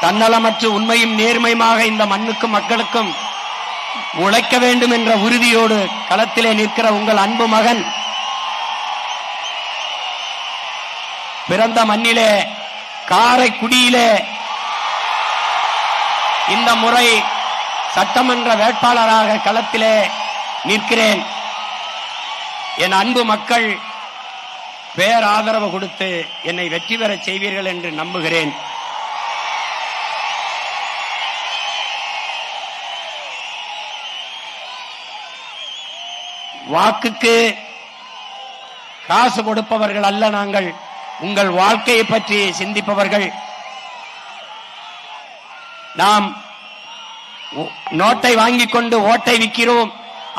[SPEAKER 1] தன்னலமற்று உண்மையும் நேர்மையுமாக இந்த மண்ணுக்கும் மக்களுக்கும் உழைக்க வேண்டும் என்ற உறுதியோடு களத்திலே நிற்கிற உங்கள் அன்பு மகன் பிறந்த மண்ணிலே காரைக்குடியிலே இந்த முறை சட்டமன்ற வேட்பாளராக களத்திலே நிற்கிறேன். என் அன்பு மக்கள் பேராதரவு கொடுத்து என்னை வெற்றி பெற செய்வீர்கள் என்று நம்புகிறேன். வாக்குக்கு காசு கொடுப்பவர்கள் அல்ல நாங்கள், உங்கள் வாழ்க்கையை பற்றி சிந்திப்பவர்கள். நாம் நோட்டை வாங்கிக் கொண்டு ஓட்டை விற்கிறோம்,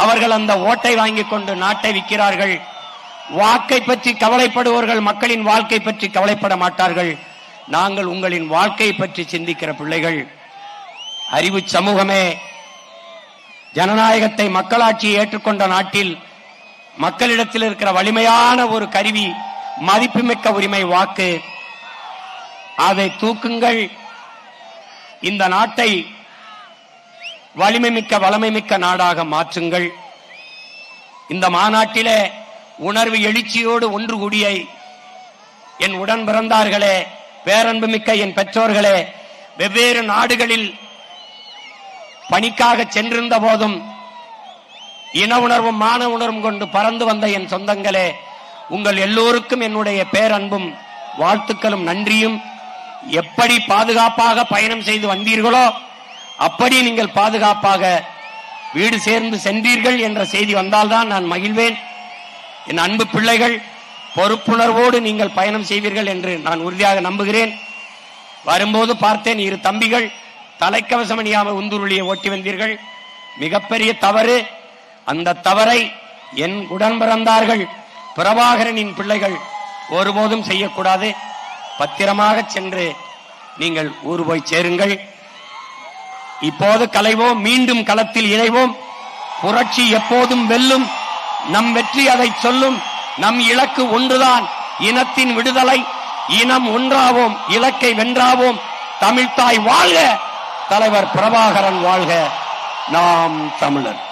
[SPEAKER 1] அவர்கள் அந்த ஓட்டை வாங்கிக் கொண்டு நாட்டை விற்கிறார்கள். வாக்கை பற்றி கவலைப்படுவர்கள் மக்களின் வாழ்க்கை பற்றி கவலைப்பட மாட்டார்கள். நாங்கள் உங்களின் வாழ்க்கையை பற்றி சிந்திக்கிற பிள்ளைகள். அறிவு சமூகமே, ஜனநாயகத்தை மக்களாட்சியை ஏற்றுக்கொண்ட நாட்டில் மக்களிடத்தில் இருக்கிற வலிமையான ஒரு கருவி மதிப்புமிக்க உரிமை வாக்கு. அதை தூக்குங்கள், இந்த நாட்டை வலிமைமிக்க வளமைமிக்க நாடாக மாற்றுங்கள். இந்த மாநாட்டிலே உணர்வு எழுச்சியோடு ஒன்று கூடிய என் உடன் பிறந்தார்களே, பேரன்புமிக்க என் பெற்றோர்களே, வெவ்வேறு நாடுகளில் பணிக்காக சென்றிருந்த போதும் இன உணர்வும் மான உணர்வும் கொண்டு பறந்து வந்த என் சொந்தங்களே, உங்கள் எல்லோருக்கும் என்னுடைய பேரன்பும் வாழ்த்துக்களும் நன்றியும். எப்படி பாதுகாப்பாக பயணம் செய்து வந்தீர்களோ அப்படி நீங்கள் பாதுகாப்பாக வீடு சேர்ந்து சென்றீர்கள் என்ற செய்தி வந்தால்தான் நான் மகிழ்வேன். என் அன்பு பிள்ளைகள், பொறுப்புணர்வோடு நீங்கள் பயணம் செய்வீர்கள் என்று நான் உறுதியாக நம்புகிறேன். வரும்போது பார்த்தேன், இரு தம்பிகள் தலைக்கவசம் அணியாமல் உந்துருளியை ஓட்டி வந்தீர்கள். மிகப்பெரிய தவறு. அந்த தவறை என் உடன் பிறந்தார்கள் பிரபாகரனின் பிள்ளைகள் ஒருபோதும் செய்யக்கூடாது. பத்திரமாக சென்று நீங்கள் ஊர் போய் சேருங்கள். இப்போது கலைவோம், மீண்டும் களத்தில் இணைவோம். புரட்சி எப்போதும் வெல்லும், நம் வெற்றி அதை சொல்லும். நம் இலக்கு ஒன்றுதான், இனத்தின் விடுதலை. இனம் ஒன்றாவோம், இலக்கை வென்றாவோம். தமிழ்த்தாய் வாழ்க, தலைவர் பிரபாகரன் வாழ்க, நாம் தமிழர்.